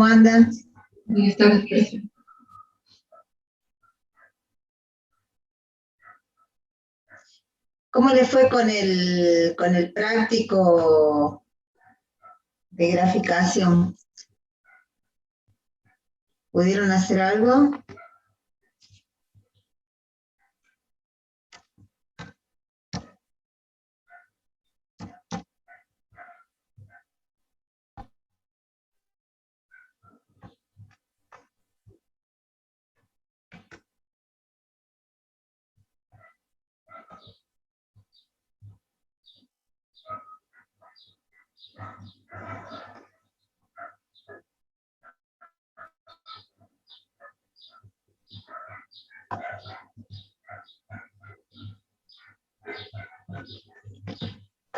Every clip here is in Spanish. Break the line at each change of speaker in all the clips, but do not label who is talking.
andan?
Buenas tardes, profe.
¿Cómo le fue con el práctico de graficación? ¿Pudieron hacer algo?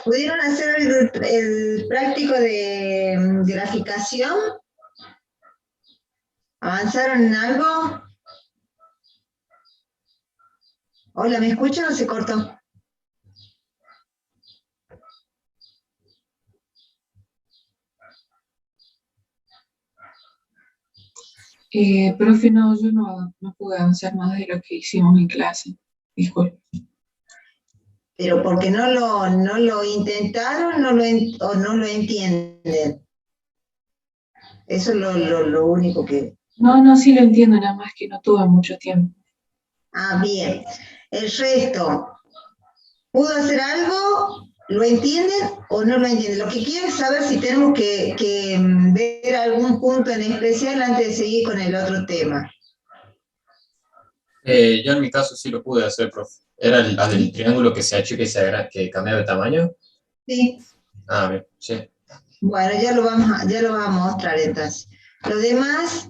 ¿Pudieron hacer el práctico de graficación? ¿Avanzaron en algo? Hola, ¿me escuchan o se cortó?
Profe, no, yo no pude avanzar más de lo que hicimos en clase. Disculpe.
Pero porque no lo intentaron o no lo entienden. Eso es lo único que...
No, sí lo entiendo, nada más que no tuve mucho tiempo.
Ah, bien. El resto, ¿pudo hacer algo? ¿Lo entienden o no lo entienden? Lo que quiero es saber si tenemos que ver algún punto en especial antes de seguir con el otro tema.
Yo en mi caso sí lo pude hacer, profe. ¿Era la del triángulo que se achica y que cambiaba de tamaño?
Sí.
Ah, bien, sí.
Bueno, ya lo vamos a mostrar entonces. Los demás,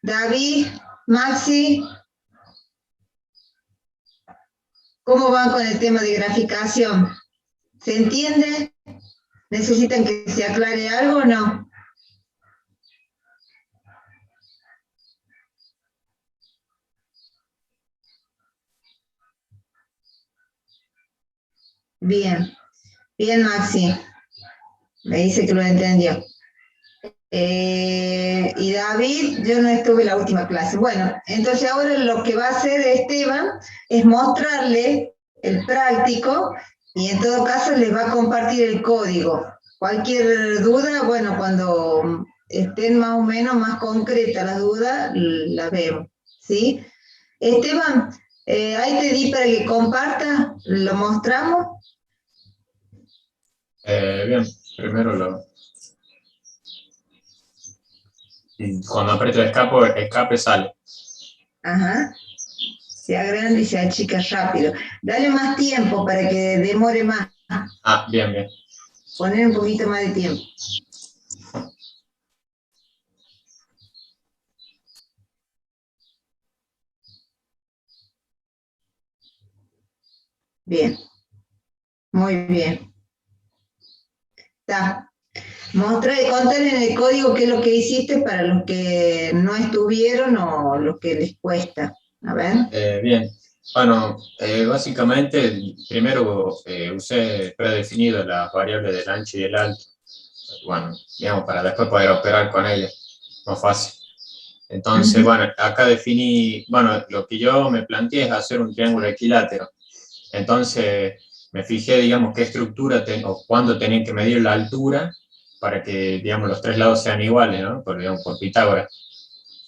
David, Maxi, ¿cómo van con el tema de graficación? ¿Se entiende? ¿Necesitan que se aclare algo o no? Bien, bien Maxi, me dice que lo entendió. Y David, yo no estuve en la última clase. Bueno, entonces ahora lo que va a hacer Esteban es mostrarle el práctico y en todo caso les va a compartir el código. Cualquier duda, bueno, cuando estén más o menos más concretas las dudas, las vemos, ¿sí? Esteban, ahí te di para que compartas, lo mostramos.
Bien, primero cuando aprieto el escape sale.
Ajá. Se agranda y se achica rápido. Dale más tiempo para que demore más.
Ah, bien, bien.
Poner un poquito más de tiempo. Bien. Muy bien. Está. Contale en el código qué es lo que hiciste para los que no estuvieron o los que les cuesta. A ver.
Bien. Bueno, básicamente, primero usé predefinido las variables del ancho y del alto. Bueno, digamos, para después poder operar con ellas, más fácil. Entonces, bueno, acá definí, bueno, lo que yo me planteé es hacer un triángulo equilátero. Entonces, me fijé, digamos, qué estructura o cuándo tenía que medir la altura para que, digamos, los tres lados sean iguales, ¿no? Digamos, por Pitágoras.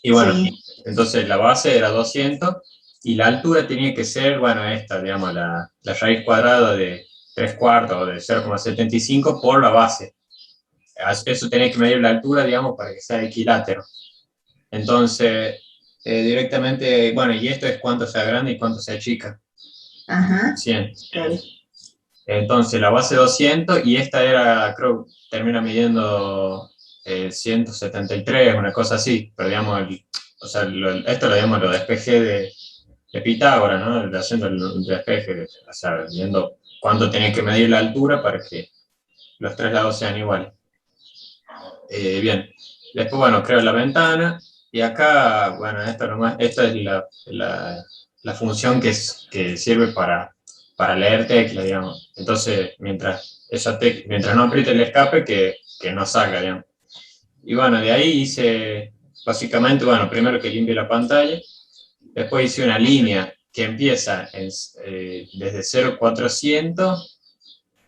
Y bueno, sí. Entonces la base era 200 y la altura tenía que ser, bueno, esta, digamos, la raíz cuadrada de 3/4 o de 0,75 por la base. Eso tenía que medir la altura, digamos, para que sea equilátero. Entonces, directamente, bueno, y esto es cuánto sea grande y cuánto sea chica.
Ajá.
100. Entonces, la base 200 y esta era, creo, termina midiendo 173, una cosa así, pero digamos, o sea, esto lo digamos, lo despejé de Pitágoras, ¿no? Haciendo el despeje, o sea, viendo cuánto tenía que medir la altura para que los tres lados sean iguales. Bien, después, bueno, creo la ventana, y acá, bueno, esta es la función que sirve para leer teclas, digamos. Entonces, mientras no apriete el escape, que no salga, digamos. Y bueno, de ahí hice, básicamente, bueno, primero que limpie la pantalla, después hice una línea que empieza desde 0,400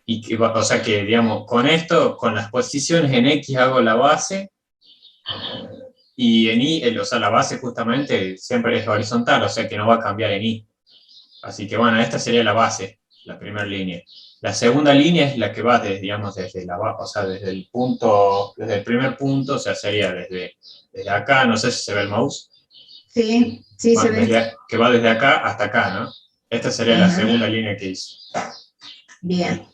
y que, o sea que, digamos, con esto, con las posiciones en X hago la base y en Y, o sea, la base justamente siempre es horizontal, o sea que no va a cambiar en Y. Así que bueno, esta sería la base, la primera línea. La segunda línea es la que va desde, digamos, o sea, desde el punto, desde el primer punto, o sea, sería desde acá, no sé si se ve el mouse.
Sí, sí se
Bueno,
ve.
que va desde acá hasta acá, ¿no? Esta sería la
Ajá,
segunda línea que hice.
bien,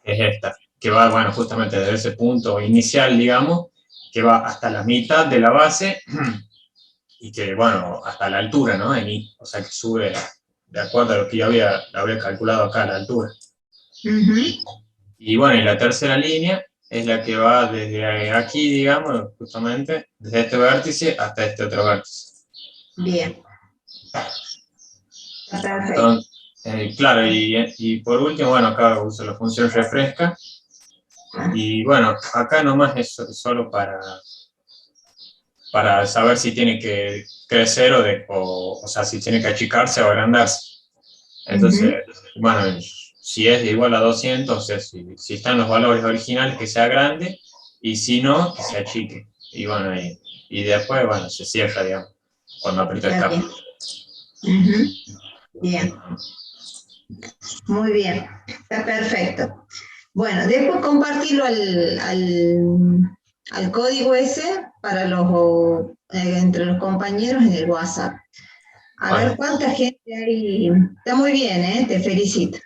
Es esta, que va, bueno, justamente desde ese punto inicial, digamos, que va hasta la mitad de la base y que, bueno, hasta la altura, ¿no? En I, o sea, que sube de acuerdo a lo que yo había calculado acá, la altura.
ujú,
Y bueno, y la tercera línea es la que va desde aquí, digamos, justamente, desde este vértice hasta este otro vértice.
bien, está perfecto.
Entonces, claro, y por último, bueno, acá uso la función refresca. Y bueno, acá nomás es solo para saber si tiene que crecer o sea, si tiene que achicarse o agrandarse. Entonces, bueno, si es igual a 200, o sea, si están los valores originales, que sea grande, y si no, que se achique. Y bueno, y después, bueno, se cierra, digamos, cuando aprieta el
Está
cable.
bien. Ujú, bien, muy bien, está perfecto. Bueno, después compartirlo al código ese para entre los compañeros en el WhatsApp. A ver
Bueno,
cuánta gente hay. Está muy bien, ¿eh? Te felicito.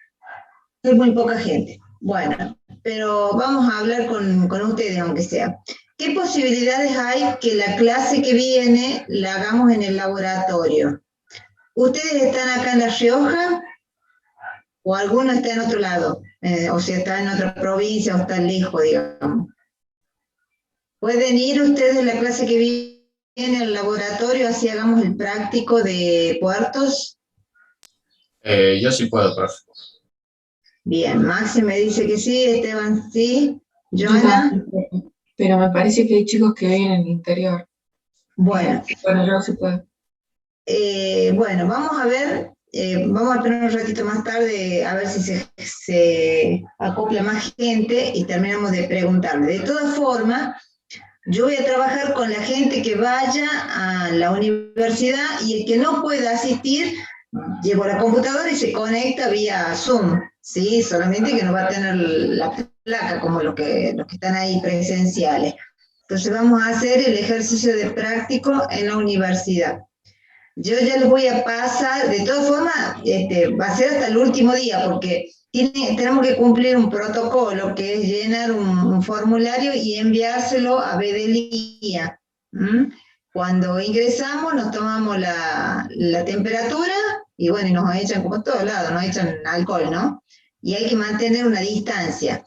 Es muy poca gente. Bueno, pero vamos a hablar con ustedes, aunque sea. ¿Qué posibilidades hay que la clase que viene la hagamos en el laboratorio? ¿Ustedes están acá en La Rioja o alguno está en otro lado? O sea, está en otra provincia o está lejos, digamos. ¿Pueden ir ustedes en la clase que viene al laboratorio, así hagamos el práctico de puertos?
yo sí puedo, profe.
Bien, Maxi me dice que sí, Esteban sí,
Yo
Joana,
también, profe. Pero me parece que hay chicos que viven en el interior.
bueno,
Bueno, yo sí puedo.
bueno, vamos a ver, vamos a esperar un ratito más tarde a ver si se acopla más gente y terminamos de preguntarle. De todas formas, yo voy a trabajar con la gente que vaya a la universidad y el que no pueda asistir, llevo la computadora y se conecta vía Zoom, ¿sí? Solamente que no va a tener la placa como los que están ahí presenciales. Entonces vamos a hacer el ejercicio de práctico en la universidad. Yo ya les voy a pasar, de todas formas, va a ser hasta el último día, porque tenemos que cumplir un protocolo, que es llenar un formulario y enviárselo a Bedelía. ¿Mm? Cuando ingresamos nos tomamos la temperatura y bueno, y nos echan como en todos lados, nos echan alcohol, ¿no? Y hay que mantener una distancia.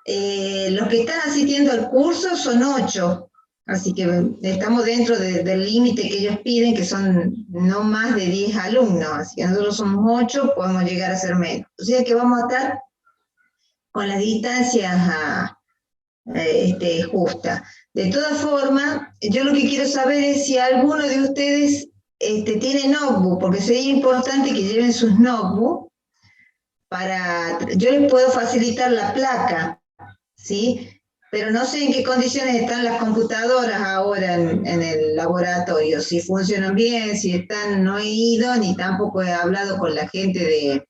Los que están asistiendo al curso son 8, así que estamos dentro del límite que ellos piden, que son no más de 10 alumnos, así que nosotros somos 8, podemos llegar a ser menos. O sea que vamos a estar con las distancias justas. De todas formas, yo lo que quiero saber es si alguno de ustedes tiene notebook, porque sería importante que lleven sus notebooks yo les puedo facilitar la placa, ¿sí? Pero no sé en qué condiciones están las computadoras ahora en el laboratorio, si funcionan bien, si están, no he ido, ni tampoco he hablado con la gente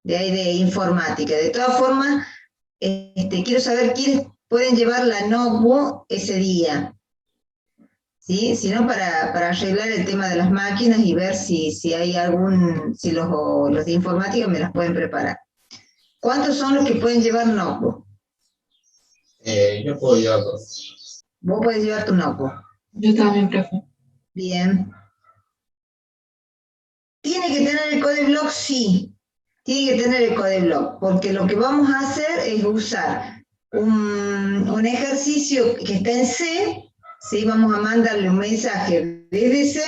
de ahí de informática. De todas formas, quiero saber quiénes pueden llevar la notebook ese día, ¿sí? Si no, para arreglar el tema de las máquinas y ver si hay si los de informática me las pueden preparar. ¿Cuántos son los que pueden llevar notebook?
Yo puedo llevar, profe.
Vos podés llevar tu notebook.
Yo también, profe.
Bien. ¿Tiene que tener el codeblock? Sí, tiene que tener el codeblock, porque lo que vamos a hacer es usar un ejercicio que está en C, ¿sí? Vamos a mandarle un mensaje desde C.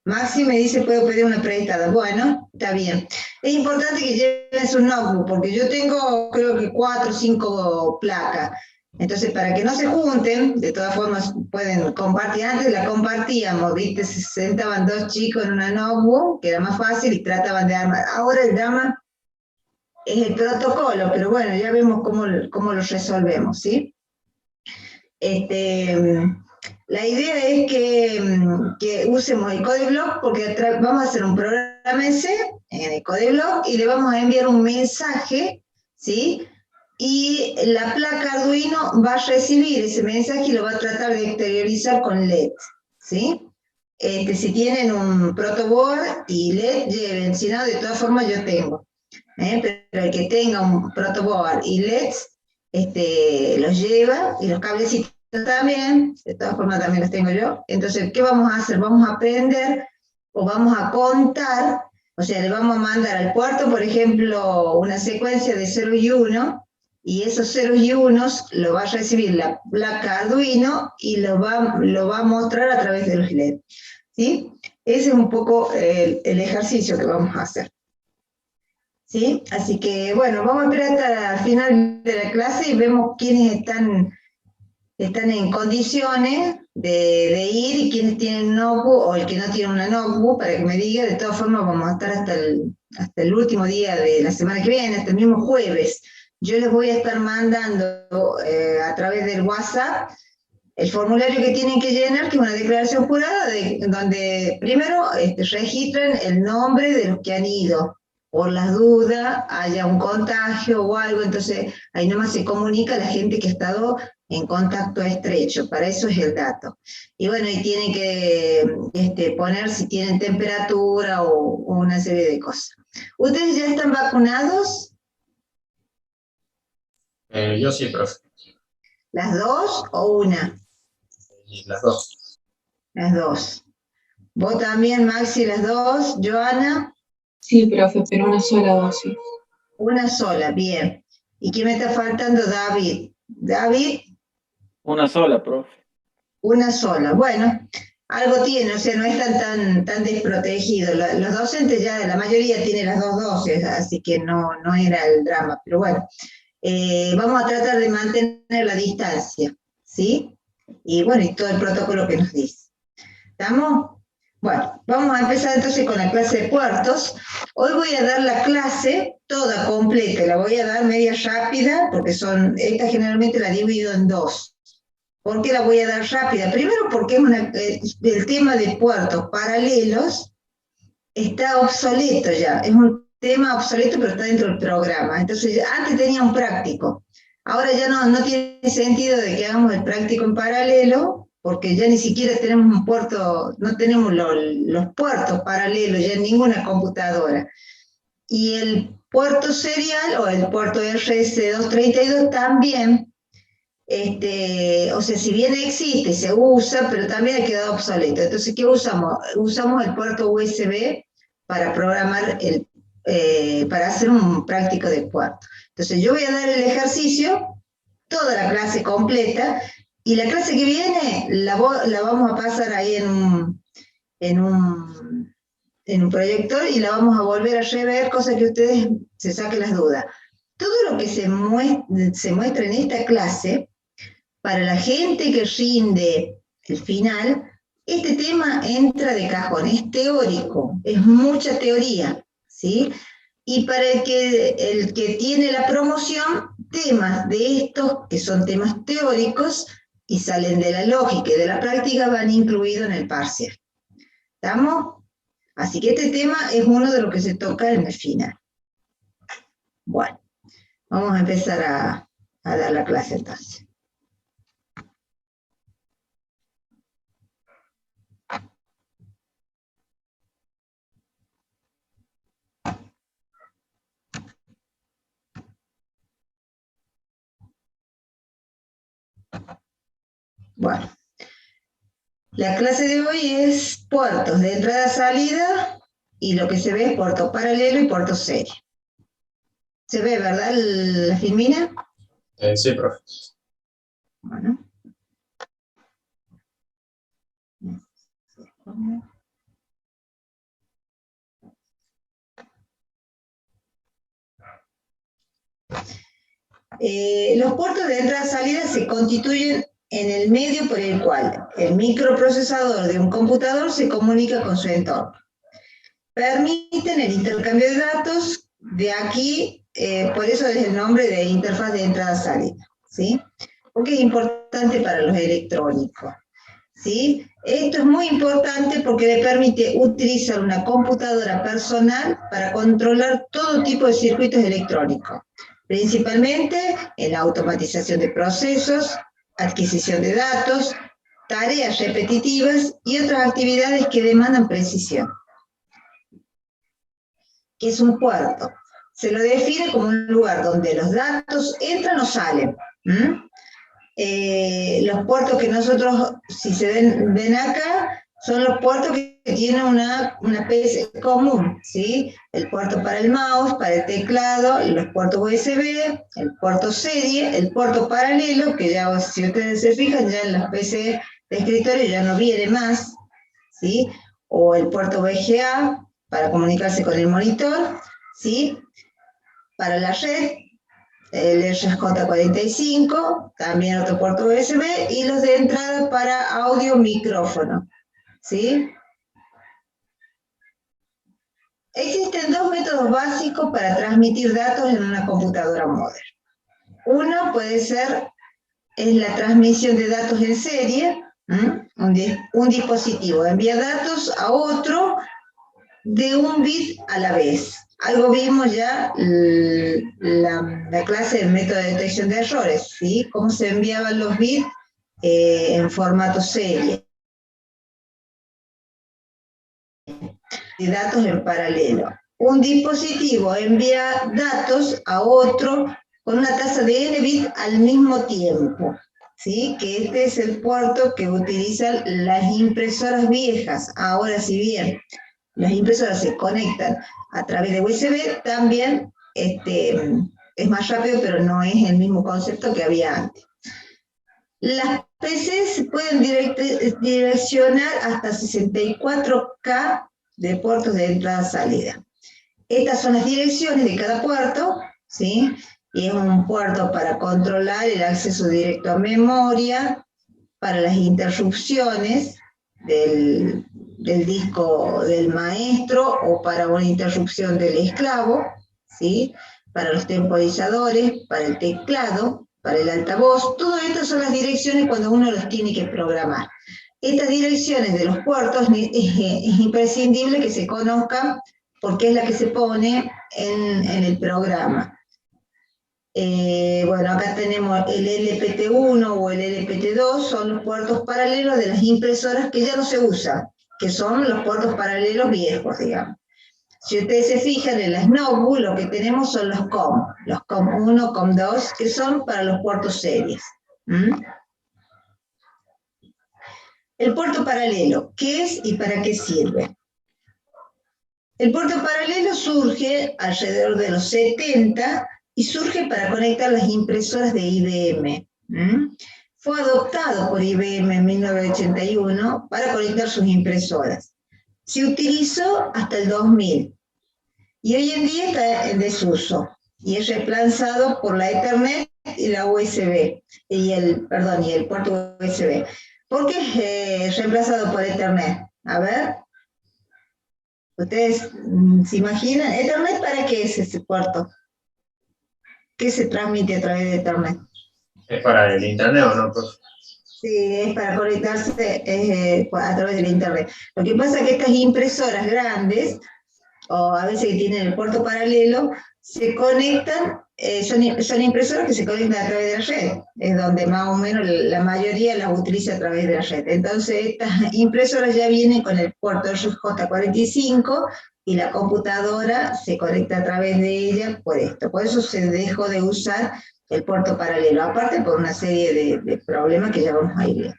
Maxi me dice, puedo pedir una prestada. Bueno, está bien. Es importante que lleven su notebook, porque yo tengo creo que 4 o 5 placas. Entonces, para que no se junten, de todas formas pueden compartir. Antes la compartíamos, ¿viste? Se sentaban dos chicos en una notebook, que era más fácil, y trataban de armar. Ahora el drama es el protocolo, pero bueno, ya vemos cómo lo resolvemos, ¿sí? La idea es que usemos el CodeBlock porque vamos a hacer un programa ese en el CodeBlock y le vamos a enviar un mensaje, ¿sí? Y la placa Arduino va a recibir ese mensaje y lo va a tratar de exteriorizar con LED, ¿sí? Si tienen un protoboard y LED, lleven, si no, de todas formas yo tengo. Pero el que tenga un protoboard y LEDs, los lleva, y los cablecitos también, de todas formas también los tengo yo. Entonces, ¿qué vamos a hacer? Vamos a aprender o vamos a contar, o sea, le vamos a mandar al puerto, por ejemplo, una secuencia de 0 y 1, y esos 0 y 1 lo va a recibir la placa Arduino y lo va a mostrar a través de los LED. ¿Sí? Ese es un poco el ejercicio que vamos a hacer. ¿Sí? Así que, bueno, vamos a esperar hasta el final de la clase y vemos quiénes están en condiciones de ir y quiénes tienen notebook o el que no tiene una notebook para que me diga. De todas formas, vamos a estar hasta el último día de la semana que viene, hasta el mismo jueves. Yo les voy a estar mandando a través del WhatsApp el formulario que tienen que llenar, que es una declaración jurada, donde primero registran el nombre de los que han ido. Por las dudas, haya un contagio o algo, entonces ahí nomás se comunica a la gente que ha estado en contacto estrecho, para eso es el dato. Y bueno, y tienen que poner si tienen temperatura o una serie de cosas. ¿Ustedes ya están vacunados?
Yo sí, profe.
¿Las dos o una?
Y las dos.
Las dos. ¿Vos también, Maxi, las dos? ¿Joana?
Sí, profe, pero una sola dosis.
Una sola, bien. ¿Y qué me está faltando, David? David,
Una sola, profe.
una sola. Bueno, algo tiene, o sea, no están tan desprotegidos. Los docentes ya, la mayoría tiene las dos dosis, así que no era el drama. Pero bueno, vamos a tratar de mantener la distancia, ¿sí? Y bueno, y todo el protocolo que nos dice. ¿Estamos? Bueno, vamos a empezar entonces con la clase de puertos. Hoy voy a dar la clase toda completa, la voy a dar media rápida, porque esta generalmente la divido en dos. ¿Por qué la voy a dar rápida? Primero porque el tema de puertos paralelos está obsoleto ya, es un tema obsoleto pero está dentro del programa. Entonces, antes tenía un práctico, ahora ya no tiene sentido de que hagamos el práctico en paralelo, porque ya ni siquiera tenemos un puerto, no tenemos los puertos paralelos ya en ninguna computadora. Y el puerto serial o el puerto RS232 también, o sea, si bien existe, se usa, pero también ha quedado obsoleto. Entonces, ¿qué usamos? Usamos el puerto USB para programar para hacer un práctico de puerto. Entonces, yo voy a dar el ejercicio, toda la clase completa, y la clase que viene la vamos a pasar ahí en un proyector y la vamos a volver a rever, cosa que ustedes se saquen las dudas. Todo lo que se muestra en esta clase, para la gente que rinde el final, este tema entra de cajón, es teórico, es mucha teoría, ¿sí? Y para el que tiene la promoción, temas de estos, que son temas teóricos y salen de la lógica y de la práctica, van incluidos en el parcial. ¿Estamos? Así que este tema es uno de los que se toca en el final. Bueno, vamos a empezar a dar la clase entonces. Bueno, la clase de hoy es puertos de entrada-salida y lo que se ve es puerto paralelo y puerto serie. ¿Se ve, verdad, la filmina?
Sí, profe.
Bueno. Los puertos de entrada-salida se constituyen en el medio por el cual el microprocesador de un computador se comunica con su entorno. Permiten el intercambio de datos, de aquí, por eso es el nombre de interfaz de entrada-salida, ¿sí? Porque es importante para los electrónicos, ¿sí? Esto es muy importante porque le permite utilizar una computadora personal para controlar todo tipo de circuitos electrónicos, principalmente en la automatización de procesos, adquisición de datos, tareas repetitivas y otras actividades que demandan precisión. ¿Qué es un puerto? Se lo define como un lugar donde los datos entran o salen. Los puertos que nosotros, si se ven acá, son los puertos que tienen una PC común, ¿sí? El puerto para el mouse, para el teclado, los puertos USB, el puerto serie, el puerto paralelo, que ya, si ustedes se fijan, ya en las PC de escritorio ya no viene más, ¿sí? O el puerto VGA, para comunicarse con el monitor, ¿sí? Para la red, el RJ45, también otro puerto USB, y los de entrada para audio micrófono, ¿sí? Existen dos métodos básicos para transmitir datos en una computadora moderna. Uno puede ser la transmisión de datos en serie, un dispositivo envía datos a otro de un bit a la vez. Algo vimos ya la clase del método de detección de errores, ¿sí? Cómo se enviaban los bits en formato serie. Y datos en paralelo. Un dispositivo envía datos a otro con una tasa de n bits al mismo tiempo, ¿sí? Que este es el puerto que utilizan las impresoras viejas. Ahora, si bien las impresoras se conectan a través de USB, también es más rápido, pero no es el mismo concepto que había antes. Las PCs pueden direccionar hasta 64K de puertos de entrada-salida. Estas son las direcciones de cada puerto, ¿sí? Y es un puerto para controlar el acceso directo a memoria, para las interrupciones del disco del maestro o para una interrupción del esclavo, ¿sí? Para los temporizadores, para el teclado, para el altavoz. Todas estas son las direcciones cuando uno los tiene que programar. Estas direcciones de los puertos es imprescindible que se conozcan porque es la que se pone en el programa. Bueno, acá tenemos el LPT1 o el LPT2, son los puertos paralelos de las impresoras que ya no se usan, que son los puertos paralelos viejos, digamos. Si ustedes se fijan en las notebooks, lo que tenemos son los COM1, COM2, que son para los puertos series. El puerto paralelo, ¿qué es y para qué sirve? El puerto paralelo surge alrededor de los 70 y surge para conectar las impresoras de IBM. Fue adoptado por IBM en 1981 para conectar sus impresoras. Se utilizó hasta el 2000 y hoy en día está en desuso y es reemplazado por la Ethernet y la USB y el puerto USB. ¿Por qué es reemplazado por Ethernet? A ver, ¿ustedes se imaginan? ¿Ethernet para qué es ese puerto? ¿Qué se transmite a través de Ethernet?
¿Es para el internet o no, profe?
Sí, es para conectarse a través del internet. Lo que pasa es que estas impresoras grandes, o a veces que tienen el puerto paralelo, se conectan, son impresoras que se conectan a través de la red, es donde más o menos la mayoría las utiliza a través de la red. Entonces estas impresoras ya vienen con el puerto RJ45 y la computadora se conecta a través de ella por esto. Por eso se dejó de usar el puerto paralelo, aparte por una serie de problemas que ya vamos a ir viendo.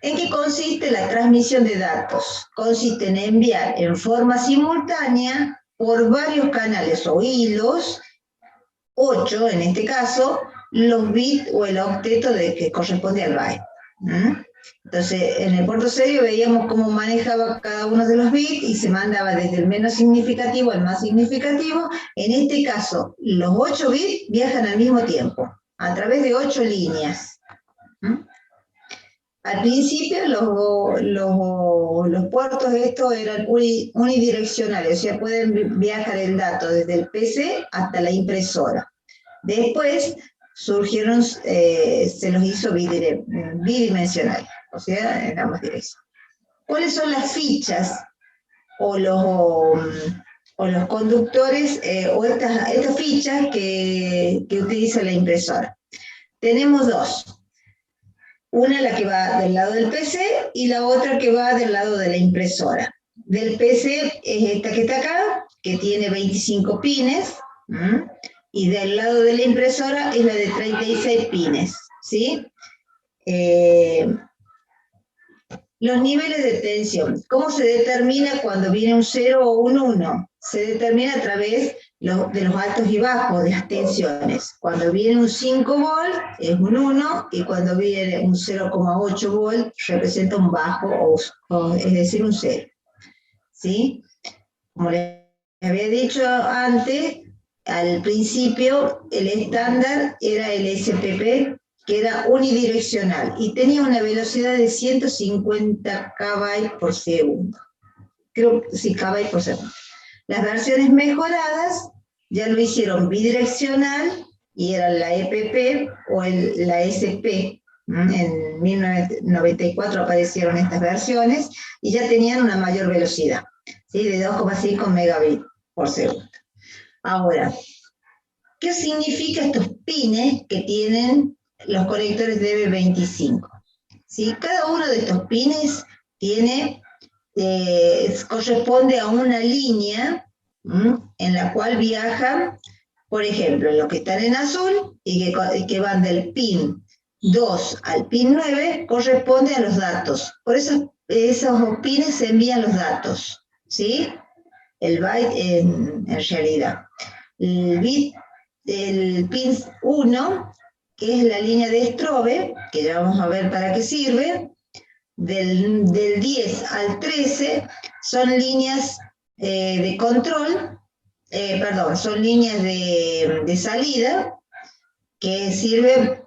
¿En qué consiste la transmisión de datos? Consiste en enviar en forma simultánea por varios canales o hilos, 8 en este caso, los bits o el octeto que corresponde al byte. Entonces, en el puerto serio veíamos cómo manejaba cada uno de los bits y se mandaba desde el menos significativo al más significativo. En este caso, los 8 bits viajan al mismo tiempo, a través de 8 líneas. Al principio los puertos estos eran unidireccionales, o sea, pueden viajar el dato desde el PC hasta la impresora. Después surgieron, se los hizo bidimensionales, o sea, en ambas direcciones. ¿Cuáles son las fichas o los conductores o estas fichas que utiliza la impresora? Tenemos dos. Una la que va del lado del PC y la otra que va del lado de la impresora. Del PC es esta que está acá, que tiene 25 pines, y del lado de la impresora es la de 36 pines, ¿sí? Los niveles de tensión. ¿Cómo se determina cuando viene un 0 o un 1? Se determina a través de los altos y bajos de las tensiones. Cuando viene un 5 volt es un 1, y cuando viene un 0,8 volt representa un bajo, es decir, un 0. ¿Sí? Como les había dicho antes, al principio el estándar era el SPP, que era unidireccional y tenía una velocidad de 150 kb por segundo. Creo que sí, kb por segundo. Las versiones mejoradas ya lo hicieron bidireccional y era la EPP o la SP. En 1994 aparecieron estas versiones y ya tenían una mayor velocidad, ¿sí? De 2,5 megabits por segundo. Ahora, ¿qué significa estos pines que tienen los conectores DB25? ¿Sí? Cada uno de estos pines tiene, corresponde a una línea en la cual viajan, por ejemplo, los que están en azul y que van del pin 2 al pin 9, corresponde a los datos. Por eso esos pines se envían los datos, ¿sí? El byte en realidad. El bit del pin 1, que es la línea de Strobe, que ya vamos a ver para qué sirve, del 10 al 13 son líneas de control, son líneas de salida que sirven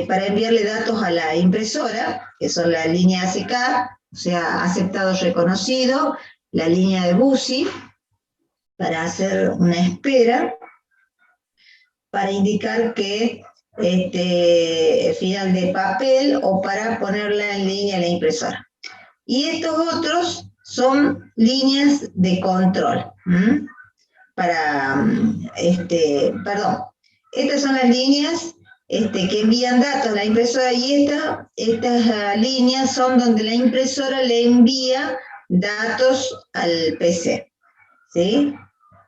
para enviarle datos a la impresora, que son la línea ACK, o sea, aceptado reconocido, la línea de BUSI, para hacer una espera, para indicar que final de papel o para ponerla en línea a la impresora. Y estos otros son líneas de control. Estas son las líneas que envían datos a la impresora y estas líneas son donde la impresora le envía datos al PC. ¿Sí?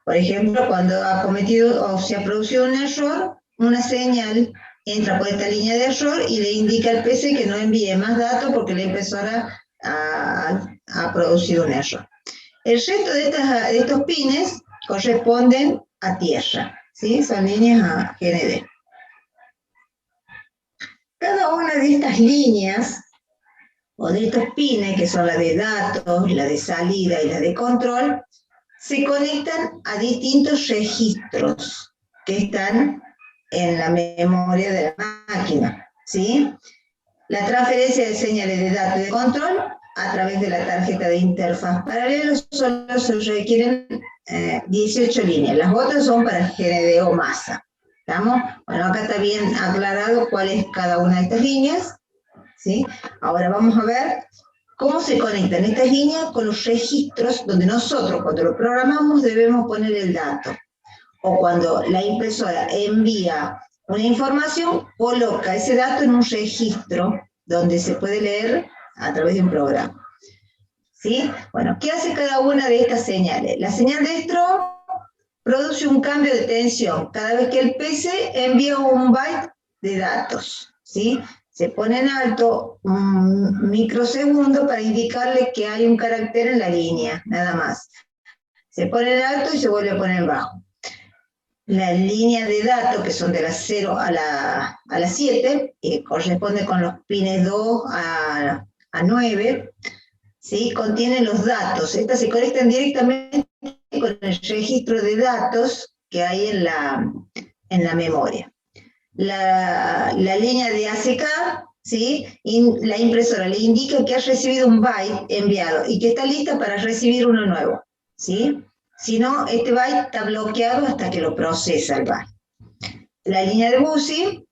Por ejemplo, cuando ha cometido o se ha producido un error, una señal entra por esta línea de error y le indica al PC que no envíe más datos porque la impresora ha producido un error. El resto de estos pines corresponden a tierra, ¿sí? Son líneas a GND. Cada una de estas líneas o de estos pines, que son la de datos, la de salida y la de control, se conectan a distintos registros que están en la memoria de la máquina, ¿sí? La transferencia de señales de datos y de control a través de la tarjeta de interfaz paralelo solo se requieren 18 líneas, las otras son para GND o masa. ¿Estamos? Bueno, acá está bien aclarado cuál es cada una de estas líneas, ¿sí? Ahora vamos a ver cómo se conectan estas líneas con los registros donde nosotros, cuando lo programamos, debemos poner el dato. O cuando la impresora envía una información, coloca ese dato en un registro donde se puede leer a través de un programa. ¿Sí? Bueno, ¿qué hace cada una de estas señales? La señal de Strobe produce un cambio de tensión cada vez que el PC envía un byte de datos. ¿Sí? Se pone en alto un microsegundo para indicarle que hay un carácter en la línea, nada más. Se pone en alto y se vuelve a poner en bajo. la línea de datos, que son de la 0 a la 7, que corresponde con los pines 2 a 9, ¿sí? Contienen los datos. Estas se conectan directamente con el registro de datos que hay en la memoria. La línea de ACK, ¿sí? La impresora le indica que ha recibido un byte enviado y que está lista para recibir uno nuevo, ¿sí? Si no, este byte está bloqueado hasta que lo procesa el byte. La línea de BUSI,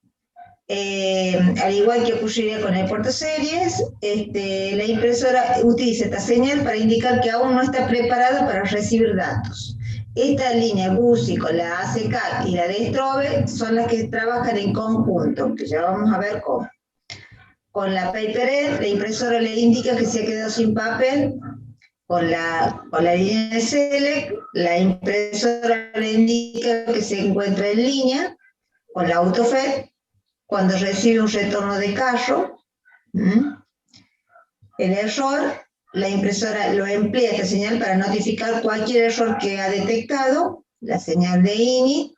al igual que ocurriría con el portaseries, la impresora utiliza esta señal para indicar que aún no está preparada para recibir datos. Esta línea BUSI con la ACK y la de Strobe son las que trabajan en conjunto, que ya vamos a ver cómo. Con la PaperEd, la impresora le indica que se ha quedado sin papel. Con la línea de Select, la impresora le indica que se encuentra en línea. Con la AutoFed, cuando recibe un retorno de carro, el error, la impresora lo emplea esta señal para notificar cualquier error que ha detectado. La señal de init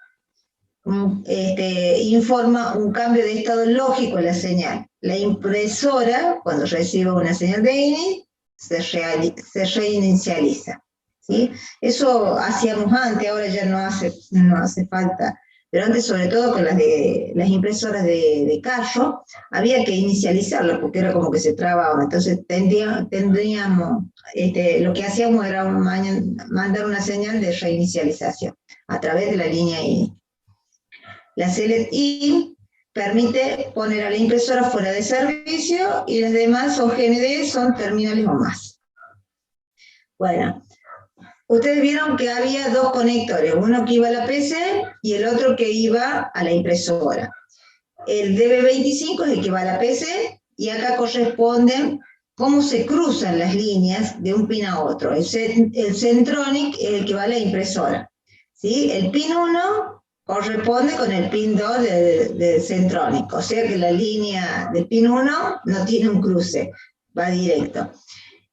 informa un cambio de estado lógico en la señal. La impresora, cuando recibe una señal de init, se reinicializa, ¿sí? Eso hacíamos antes, ahora ya no hace falta. Pero antes, sobre todo con las impresoras de carro, había que inicializarlas porque era como que se trababan. Entonces tendríamos, lo que hacíamos era mandar una señal de reinicialización a través de la línea INI. La Select IN permite poner a la impresora fuera de servicio y las demás son GND, son terminales o más. Bueno. Ustedes vieron que había dos conectores, uno que iba a la PC y el otro que iba a la impresora. El DB25 es el que va a la PC y acá corresponden cómo se cruzan las líneas de un pin a otro. El Centronic es el que va a la impresora, ¿sí? El pin 1 corresponde con el pin 2 del Centronic, o sea que la línea del pin 1 no tiene un cruce, va directo.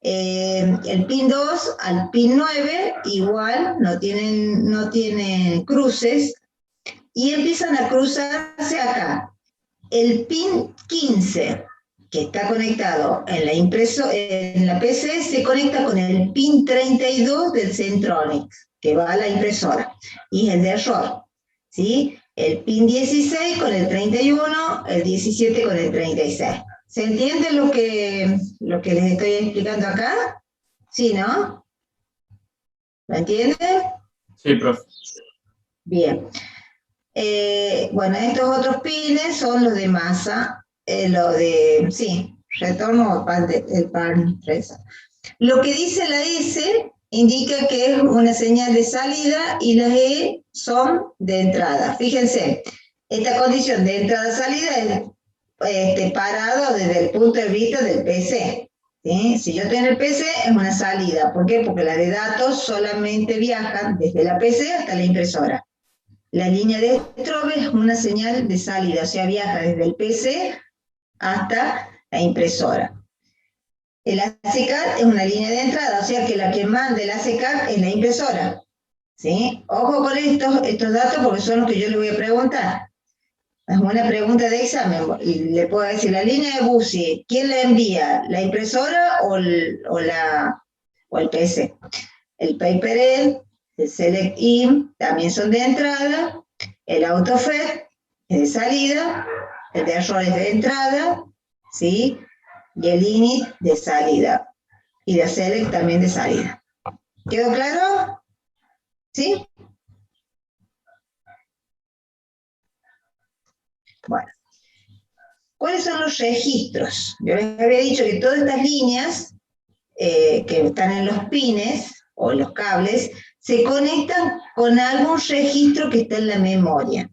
El pin 2 al pin 9 igual, no tienen cruces y empiezan a cruzarse acá. El pin 15 que está conectado en la PC se conecta con el pin 32 del Centronic que va a la impresora y es el de error, ¿sí? El pin 16 con el 31, el 17 con el 36. ¿Se entiende lo que les estoy explicando acá? ¿Sí, no? ¿Lo entienden?
Sí, profe.
Bien. Bueno, estos otros pines son los de masa, retorno el pan 3. Lo que dice la S indica que es una señal de salida y las E son de entrada. Fíjense, esta condición de entrada-salida es parado desde el punto de vista del PC. ¿Sí? Si yo estoy en el PC es una salida. ¿Por qué? Porque las de datos solamente viajan desde la PC hasta la impresora. La línea de Strobe es una señal de salida, o sea, viaja desde el PC hasta la impresora. El ACCAD es una línea de entrada, o sea que la que manda el ACCAD es la impresora. ¿Sí? Ojo con estos datos porque son los que yo le voy a preguntar. Es una pregunta de examen. Le puedo decir, la línea de BUSI, ¿quién la envía? ¿La impresora o el PC? El PaperEd, el Select IN, también son de entrada. El AutoFed es de salida. El de error es de entrada. ¿Sí? Y el init de salida. Y la Select también de salida. ¿Quedó claro? ¿Sí? Bueno. ¿Cuáles son los registros? Yo les había dicho que todas estas líneas que están en los pines o en los cables se conectan con algún registro que está en la memoria.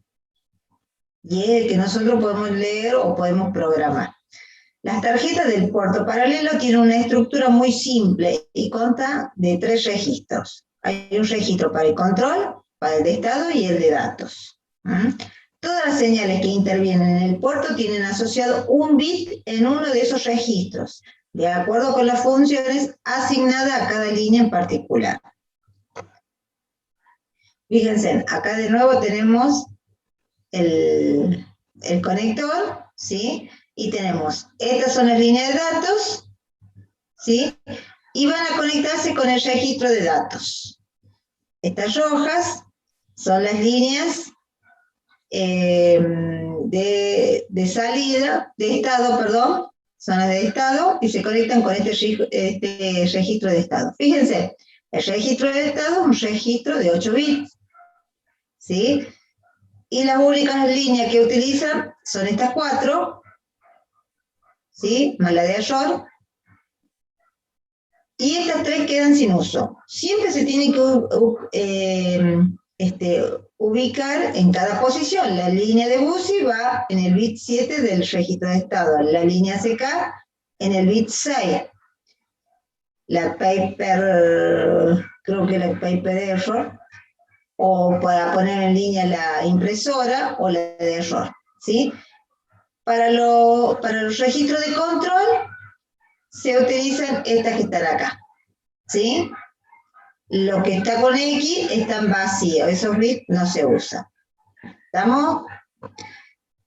Y es el que nosotros podemos leer o podemos programar. Las tarjetas del puerto paralelo tienen una estructura muy simple y consta de 3 registros. Hay un registro para el control, para el de estado y el de datos. Todas las señales que intervienen en el puerto tienen asociado un bit en uno de esos registros, de acuerdo con las funciones asignadas a cada línea en particular. Fíjense, acá de nuevo tenemos el conector, ¿sí? Y tenemos, estas son las líneas de datos, ¿sí? Y van a conectarse con el registro de datos. Estas rojas son las líneas de salida, de estado, perdón, son las de estado, y se conectan con este registro de estado. Fíjense, el registro de estado es un registro de 8 bits, ¿sí? Y las únicas líneas que utilizan son estas 4, ¿sí? Más la de error. Y estas 3 quedan sin uso. Siempre se tiene que ubicar en cada posición. La línea de BUSI va en el bit 7 del registro de estado, la línea CK en el bit 6. La paper, creo que la paper error, o para poner en línea la impresora o la de error, ¿sí? Para los registros de control se utilizan estas que están acá, ¿sí? Lo que está con X están vacíos, esos bits no se usan. ¿Estamos?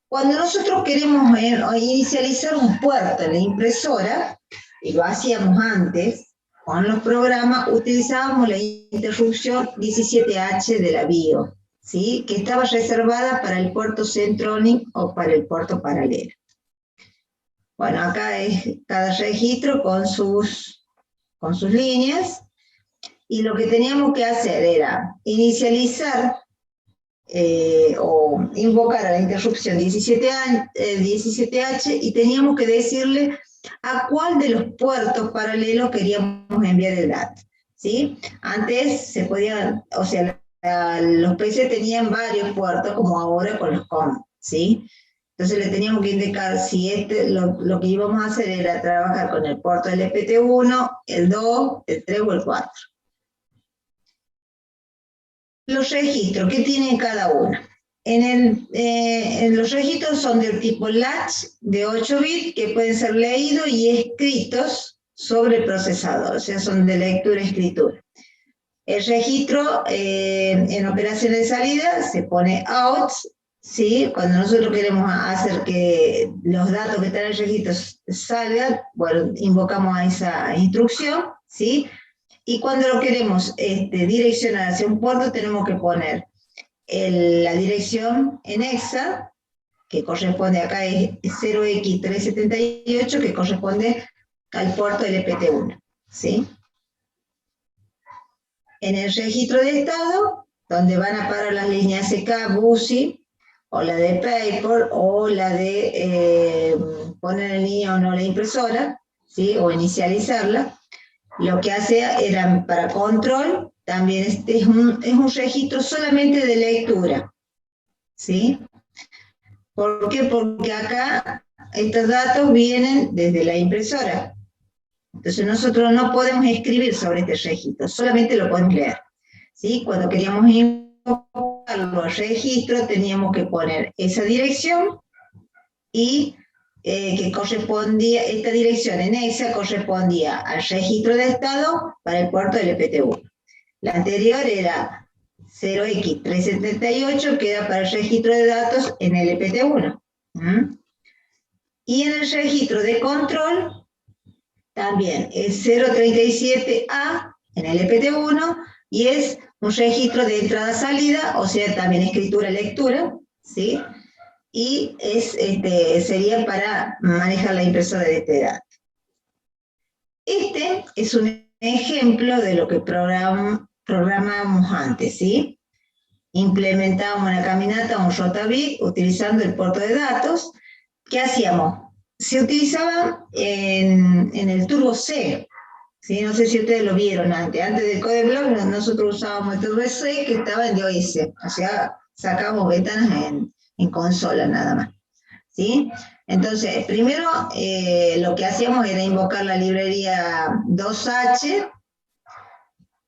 Cuando nosotros queremos inicializar un puerto en la impresora, y lo hacíamos antes, con los programas utilizábamos la interrupción 17H de la BIOS, ¿sí? Que estaba reservada para el puerto Centronic o para el puerto paralelo. Bueno, acá es cada registro con sus líneas, y lo que teníamos que hacer era inicializar o invocar a la interrupción 17H, y teníamos que decirle a cuál de los puertos paralelos queríamos enviar el dato, ¿sí? Antes se podían, o sea, los PC tenían varios puertos, como ahora con los COM, ¿sí? Entonces le teníamos que indicar si lo que íbamos a hacer era trabajar con el puerto LPT1, el 2, el 3 o el 4. Los registros, ¿qué tienen cada uno? Los registros son del tipo latch de 8 bits que pueden ser leídos y escritos sobre el procesador, o sea, son de lectura-escritura. El registro en operaciones de salida se pone out, ¿sí? Cuando nosotros queremos hacer que los datos que están en el registro salgan, bueno, invocamos a esa instrucción, ¿sí? Y cuando lo queremos direccionar hacia un puerto, tenemos que poner la dirección en hexa, que corresponde acá es 0x378, que corresponde al puerto LPT1, ¿sí? En el registro de estado, donde van a parar las líneas SK, BUSI, o la de paper, o la de poner en línea o no la impresora, ¿sí? O inicializarla. Lo que hace era para control, también es un registro solamente de lectura, ¿sí? ¿Por qué? Porque acá estos datos vienen desde la impresora. Entonces nosotros no podemos escribir sobre este registro, solamente lo podemos leer, ¿sí? Cuando queríamos invocarlo al registro, teníamos que poner esa dirección y que correspondía, esta dirección en hexa correspondía al registro de estado para el puerto LPT1. La anterior era 0x378, que era para el registro de datos en LPT1. Y en el registro de control también es 037A en LPT1, y es un registro de entrada-salida, o sea, también escritura-lectura, ¿sí? Y sería para manejar la impresora de este dato. Este es un ejemplo de lo que programamos antes, ¿sí? Implementábamos una caminata, un rotabit, utilizando el puerto de datos. ¿Qué hacíamos? Se utilizaba en el Turbo C, ¿sí? No sé si ustedes lo vieron antes. Antes del CodeBlock nosotros usábamos el Turbo C, que estaba en DOS, o sea, sacábamos ventanas en consola nada más, ¿sí? Entonces, primero lo que hacíamos era invocar la librería 2H.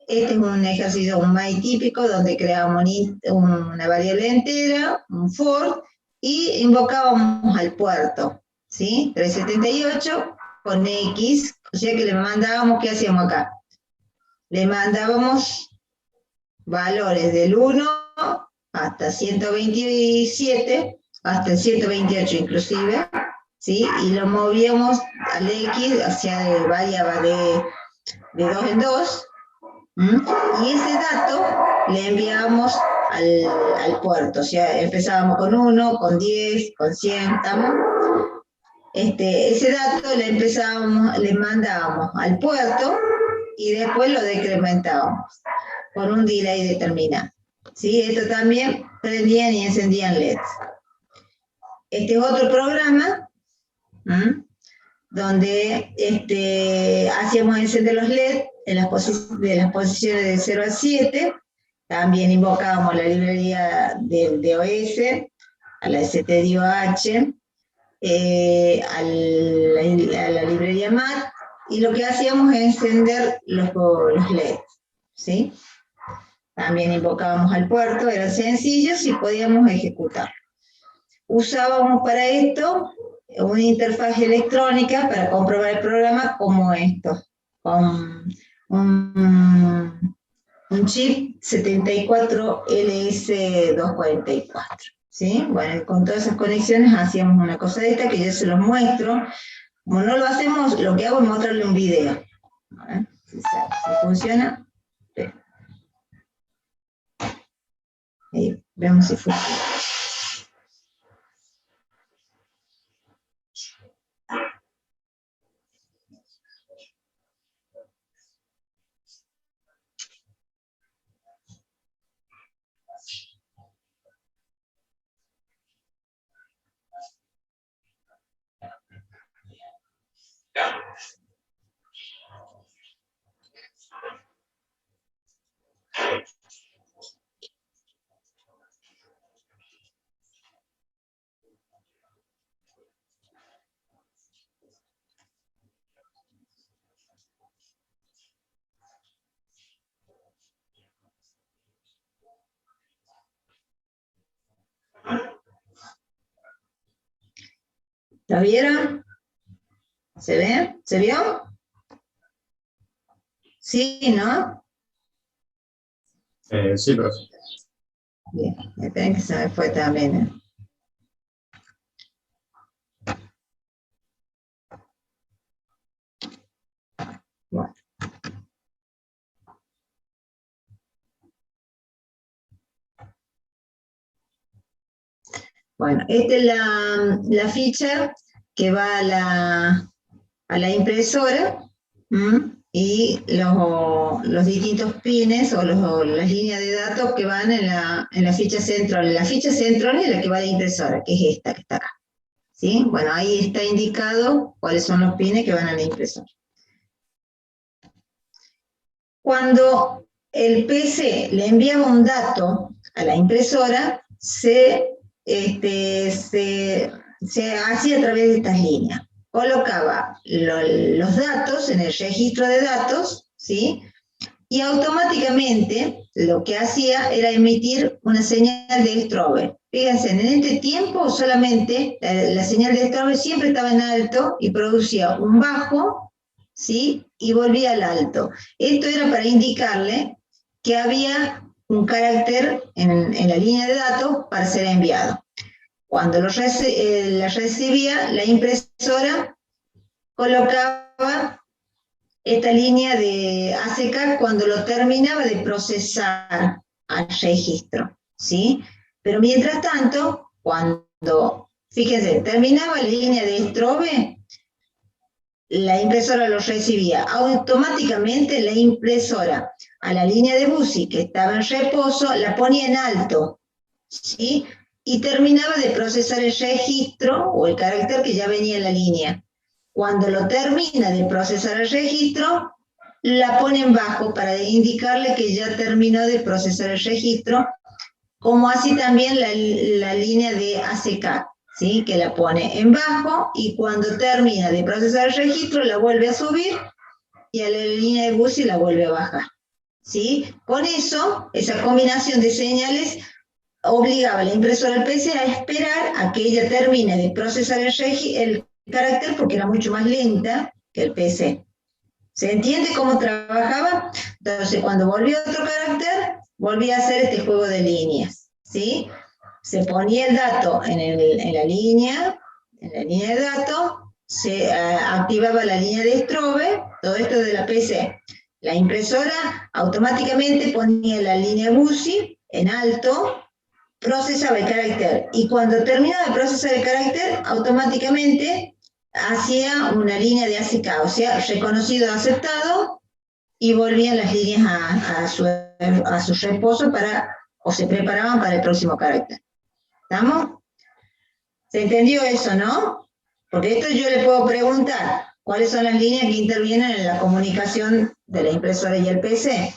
Este es un ejercicio, un MAI típico, donde creábamos una variable entera, un for, y invocábamos al puerto, ¿sí? 378 con X, o sea que le mandábamos, ¿qué hacíamos acá? Le mandábamos valores del 1 hasta 127, hasta el 128 inclusive, ¿sí? Y lo movíamos al X, variaba de 2 en 2, y ese dato le enviábamos al puerto, o sea, empezábamos con 1, con 10, con 100, ¿estamos? Ese dato le mandábamos al puerto y después lo decrementábamos con un delay determinado. ¿Sí? Esto también prendían y encendían LEDs. Este es otro programa donde hacíamos encender los LED de las posiciones de 0 a 7. También invocábamos la librería del DOS, a la STDIOH, a la librería MAT, y lo que hacíamos es encender los LEDs, ¿sí? También invocábamos al puerto, eran sencillos y podíamos ejecutar. Usábamos para esto una interfaz electrónica para comprobar el programa como esto, con un chip 74LS244. ¿Sí? Bueno, con todas esas conexiones hacíamos una cosa de esta que yo se los muestro. Como no lo hacemos, lo que hago es mostrarle un video. A ver si funciona. Ahí, veamos si funciona. ¿Lo vieron? ¿Se ve? ¿Se vio? Sí, ¿no?
Sí, profe.
Bien, esperen que se me fue también. Bueno. Bueno, esta es la ficha que va a la impresora, y los distintos pines o las líneas de datos que van en la ficha central. La ficha central es la que va a la impresora, que es esta que está acá. ¿Sí? Bueno, ahí está indicado cuáles son los pines que van a la impresora. Cuando el PC le enviaba un dato a la impresora, se hacía a través de estas líneas. Colocaba los datos en el registro de datos, ¿sí? Y automáticamente lo que hacía era emitir una señal de Strobe. Fíjense, en este tiempo solamente la señal de Strobe siempre estaba en alto y producía un bajo, ¿sí? Y volvía al alto. Esto era para indicarle que había un carácter en la línea de datos para ser enviado. Cuando la recibía, la impresora colocaba esta línea de ACK cuando lo terminaba de procesar al registro, ¿sí? Pero mientras tanto, cuando, fíjense, terminaba la línea de Strobe, la impresora lo recibía. Automáticamente la impresora a la línea de BUSI que estaba en reposo la ponía en alto, ¿sí? Y terminaba de procesar el registro o el carácter que ya venía en la línea. Cuando lo termina de procesar el registro, la pone en bajo para indicarle que ya terminó de procesar el registro, como así también la línea de ACK, ¿sí? Que la pone en bajo y cuando termina de procesar el registro la vuelve a subir y a la línea de BUSI la vuelve a bajar, ¿sí? Con eso, esa combinación de señales obligaba a la impresora al PC a esperar a que ella termine de procesar el carácter porque era mucho más lenta que el PC. ¿Se entiende cómo trabajaba? Entonces, cuando volvió otro carácter, volvía a hacer este juego de líneas, ¿sí? Se ponía el dato en la línea de datos, se activaba la línea de Strobe, todo esto de la PC. La impresora automáticamente ponía la línea BUSI en alto, procesaba el carácter, y cuando terminaba de procesar el carácter, automáticamente hacía una línea de ACK, o sea, reconocido, aceptado, y volvían las líneas a su reposo o se preparaban para el próximo carácter. ¿Estamos? ¿Se entendió eso, no? Porque esto yo le puedo preguntar, ¿cuáles son las líneas que intervienen en la comunicación de la impresora y el PC?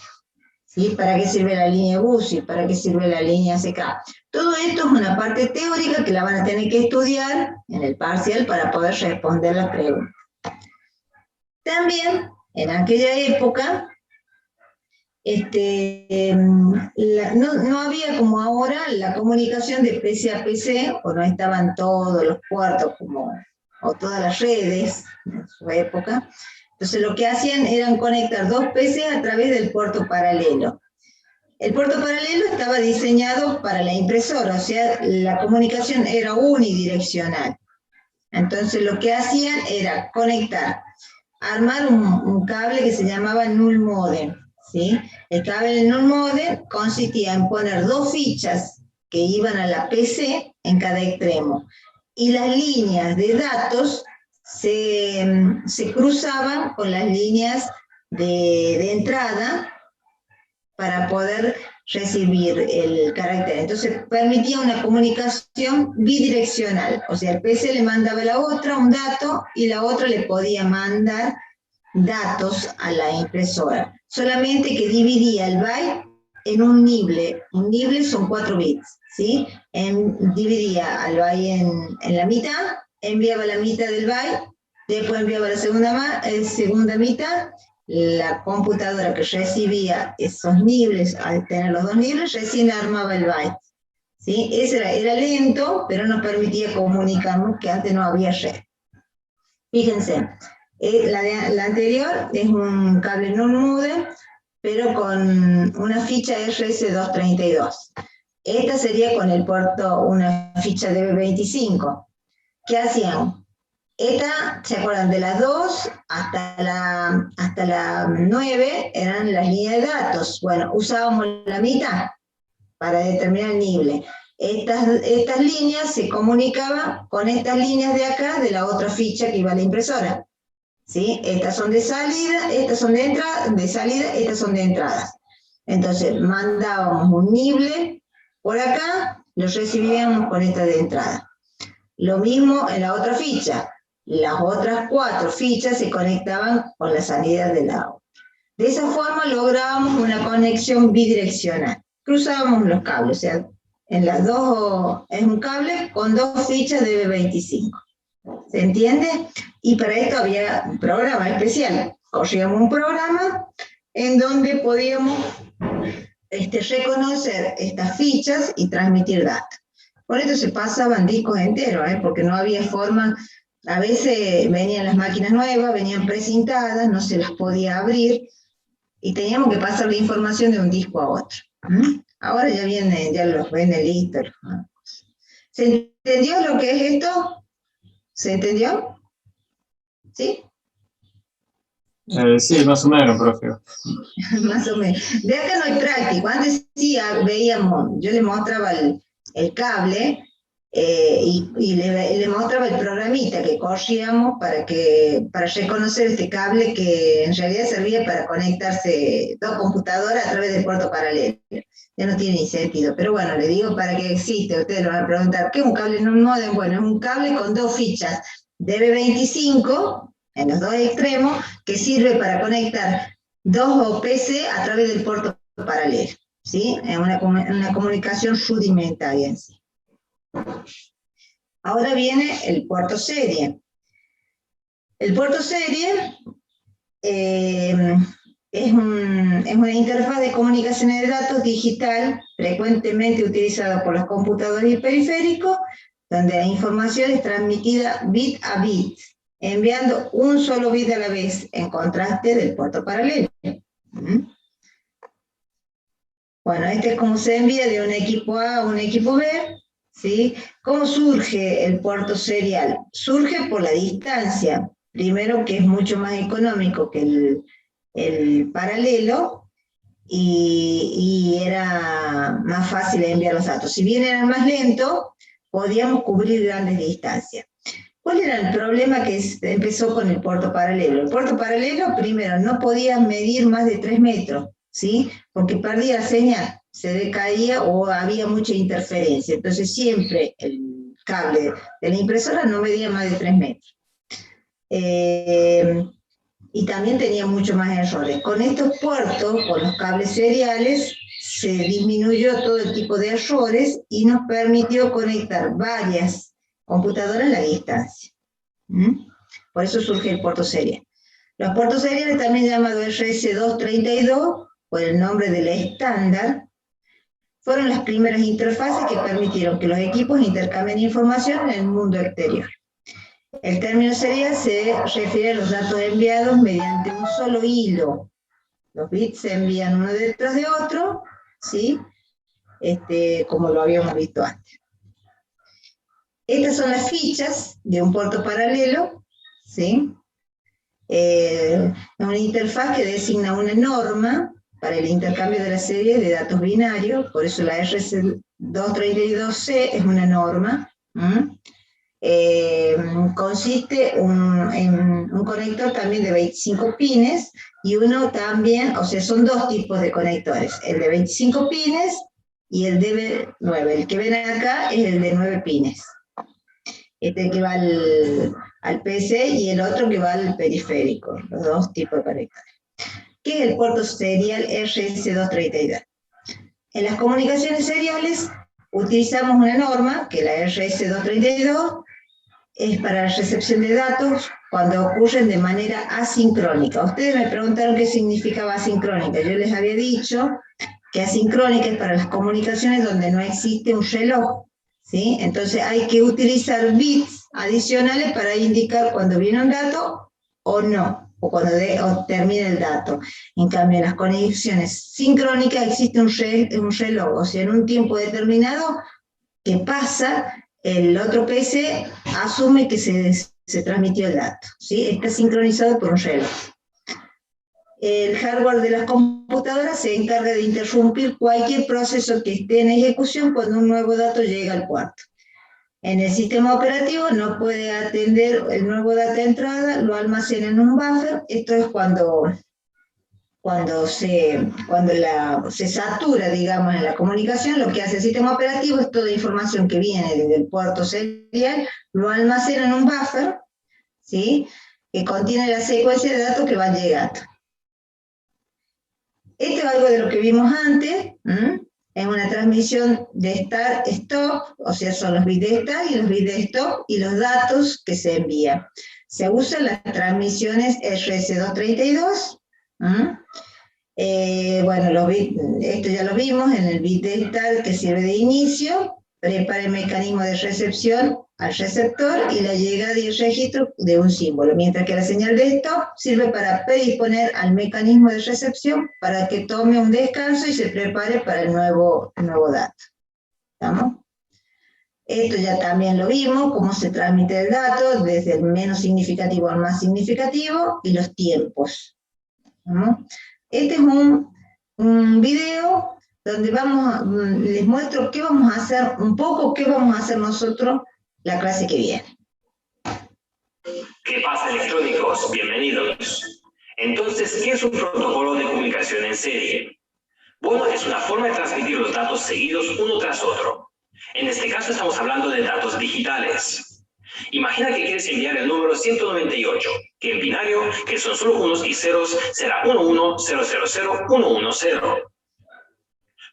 ¿Sí? ¿Para qué sirve la línea BUSI? ¿Para qué sirve la línea CK? Todo esto es una parte teórica que la van a tener que estudiar en el parcial para poder responder las preguntas. También, en aquella época, no había como ahora la comunicación de PC a PC, o no estaban todos los puertos o todas las redes en su época. Entonces lo que hacían eran conectar dos PC a través del puerto paralelo. El puerto paralelo estaba diseñado para la impresora, o sea, la comunicación era unidireccional. Entonces lo que hacían era armar un cable que se llamaba null modem, ¿sí? El cable null modem consistía en poner dos fichas que iban a la PC en cada extremo, y las líneas de datos se cruzaban con las líneas de entrada para poder recibir el carácter. Entonces permitía una comunicación bidireccional, o sea, el PC le mandaba a la otra un dato y la otra le podía mandar datos a la impresora, solamente que dividía el byte en un nible. Un nible son 4 bits, ¿sí? Dividía al byte en la mitad, enviaba la mitad del byte, después enviaba la segunda mitad. La computadora que recibía esos nibles, al tener los dos nibles, recién armaba el byte, ¿sí? Era lento, pero nos permitía comunicarnos, que antes no había red. Fíjense, la anterior es un cable null modem, pero con una ficha RS232. Esta sería con el puerto, una ficha DB25. ¿Qué hacían? ¿Se acuerdan? De las 2 hasta la 9 eran las líneas de datos. Bueno, usábamos la mitad para determinar el nivel. Estas líneas se comunicaban con estas líneas de acá, de la otra ficha que iba a la impresora, ¿sí? Estas son de salida, estas son de salida, estas son de entradas. Entonces, mandábamos un nible por acá, lo recibíamos con esta de entrada. Lo mismo en la otra ficha. Las otras 4 fichas se conectaban con la salida de la otra. De esa forma lográbamos una conexión bidireccional. Cruzábamos los cables, o sea, en las dos es un cable con 2 fichas de B25. ¿Se entiende? Y para esto había un programa especial. Corríamos un programa en donde podíamos reconocer estas fichas y transmitir datos. Por esto se pasaban discos enteros, porque no había forma. A veces venían las máquinas nuevas, venían precintadas, no se las podía abrir, y teníamos que pasar la información de un disco a otro. Ahora ya los venden listos. ¿Se entendió lo que es esto? ¿Se entendió? ¿Sí?
Sí, más o menos, profe.
Más o menos. De acá no hay práctico. Antes sí veíamos, yo le mostraba el cable, y le mostraba el programita que corríamos para reconocer este cable, que en realidad servía para conectarse 2 computadoras a través del puerto paralelo. Ya no tiene ni sentido, pero bueno, le digo para que existe. Ustedes lo van a preguntar, ¿qué es un cable null modem? Bueno, es un cable con 2 fichas DB25 en los 2 extremos, que sirve para conectar 2 PC a través del puerto paralelo, ¿sí? Es una comunicación rudimentaria en sí. Ahora viene el puerto serie. El puerto serie es una interfaz de comunicaciones de datos digital frecuentemente utilizada por las computadoras y periféricos, donde la información es transmitida bit a bit, enviando un solo bit a la vez, en contraste del puerto paralelo. Bueno, este es como se envía de un equipo A a un equipo B, ¿sí? ¿Cómo surge el puerto serial? Surge por la distancia. Primero, que es mucho más económico que el paralelo y era más fácil enviar los datos. Si bien era más lento, podíamos cubrir grandes distancias. ¿Cuál era el problema que empezó con el puerto paralelo? El puerto paralelo, primero, no podía medir más de 3 metros, ¿sí? Porque perdía la señal, se decaía o había mucha interferencia. Entonces siempre el cable de la impresora no medía más de 3 metros. Y también tenía mucho más errores. Con estos puertos, con los cables seriales, se disminuyó todo el tipo de errores y nos permitió conectar varias computadoras a la distancia. Por eso surge el puerto serial. Los puertos seriales, también llamados RS232, por el nombre del estándar, fueron las primeras interfaces que permitieron que los equipos intercambien información en el mundo exterior. El término serial se refiere a los datos enviados mediante un solo hilo. Los bits se envían uno detrás de otro, ¿sí? Como lo habíamos visto antes. Estas son las fichas de un puerto paralelo, ¿sí? Una interfaz que designa una norma para el intercambio de la serie de datos binarios, por eso la RS232C es una norma. Consiste en un conector también de 25 pines y uno también, o sea, son dos tipos de conectores, el de 25 pines y el de 9. El que ven acá es el de 9 pines. Este que va al PC y el otro que va al periférico, los dos tipos de conectores. ¿Qué es el puerto serial RS232? En las comunicaciones seriales utilizamos una norma, que es la RS232, es para la recepción de datos cuando ocurren de manera asincrónica. Ustedes me preguntaron qué significaba asincrónica. Yo les había dicho que asincrónica es para las comunicaciones donde no existe un reloj, ¿sí? Entonces hay que utilizar bits adicionales para indicar cuando viene un dato o no, o cuando termina el dato. En cambio, en las conexiones sincrónicas existe un reloj, o sea, en un tiempo determinado que pasa, el otro PC asume que se transmitió el dato, ¿sí? Está sincronizado por un reloj. El hardware de las computadoras se encarga de interrumpir cualquier proceso que esté en ejecución cuando un nuevo dato llega al puerto. En el sistema operativo no puede atender el nuevo dato de entrada, lo almacena en un buffer. Esto es cuando se satura, digamos, en la comunicación. Lo que hace el sistema operativo es toda información que viene desde el puerto serial, lo almacena en un buffer, ¿sí? Que contiene la secuencia de datos que van llegando. Esto es algo de lo que vimos antes. Es una transmisión de start-stop, o sea, son los bits de start y los bits de stop y los datos que se envían. Se usan las transmisiones RS232. Bueno, esto ya lo vimos en el bit de start, que sirve de inicio, prepara el mecanismo de recepción al receptor y la llegada y el registro de un símbolo, mientras que la señal de stop sirve para predisponer al mecanismo de recepción para que tome un descanso y se prepare para el nuevo dato. ¿Estamos? Esto ya también lo vimos, cómo se transmite el dato desde el menos significativo al más significativo y los tiempos. ¿Estamos? Este es un video donde les muestro qué vamos a hacer, un poco qué vamos a hacer nosotros la clase que viene.
¿Qué pasa, electrónicos? Bienvenidos. Entonces, ¿qué es un protocolo de comunicación en serie? Bueno, es una forma de transmitir los datos seguidos uno tras otro. En este caso estamos hablando de datos digitales. Imagina que quieres enviar el número 198, que en binario, que son solo unos y ceros, será 110001110.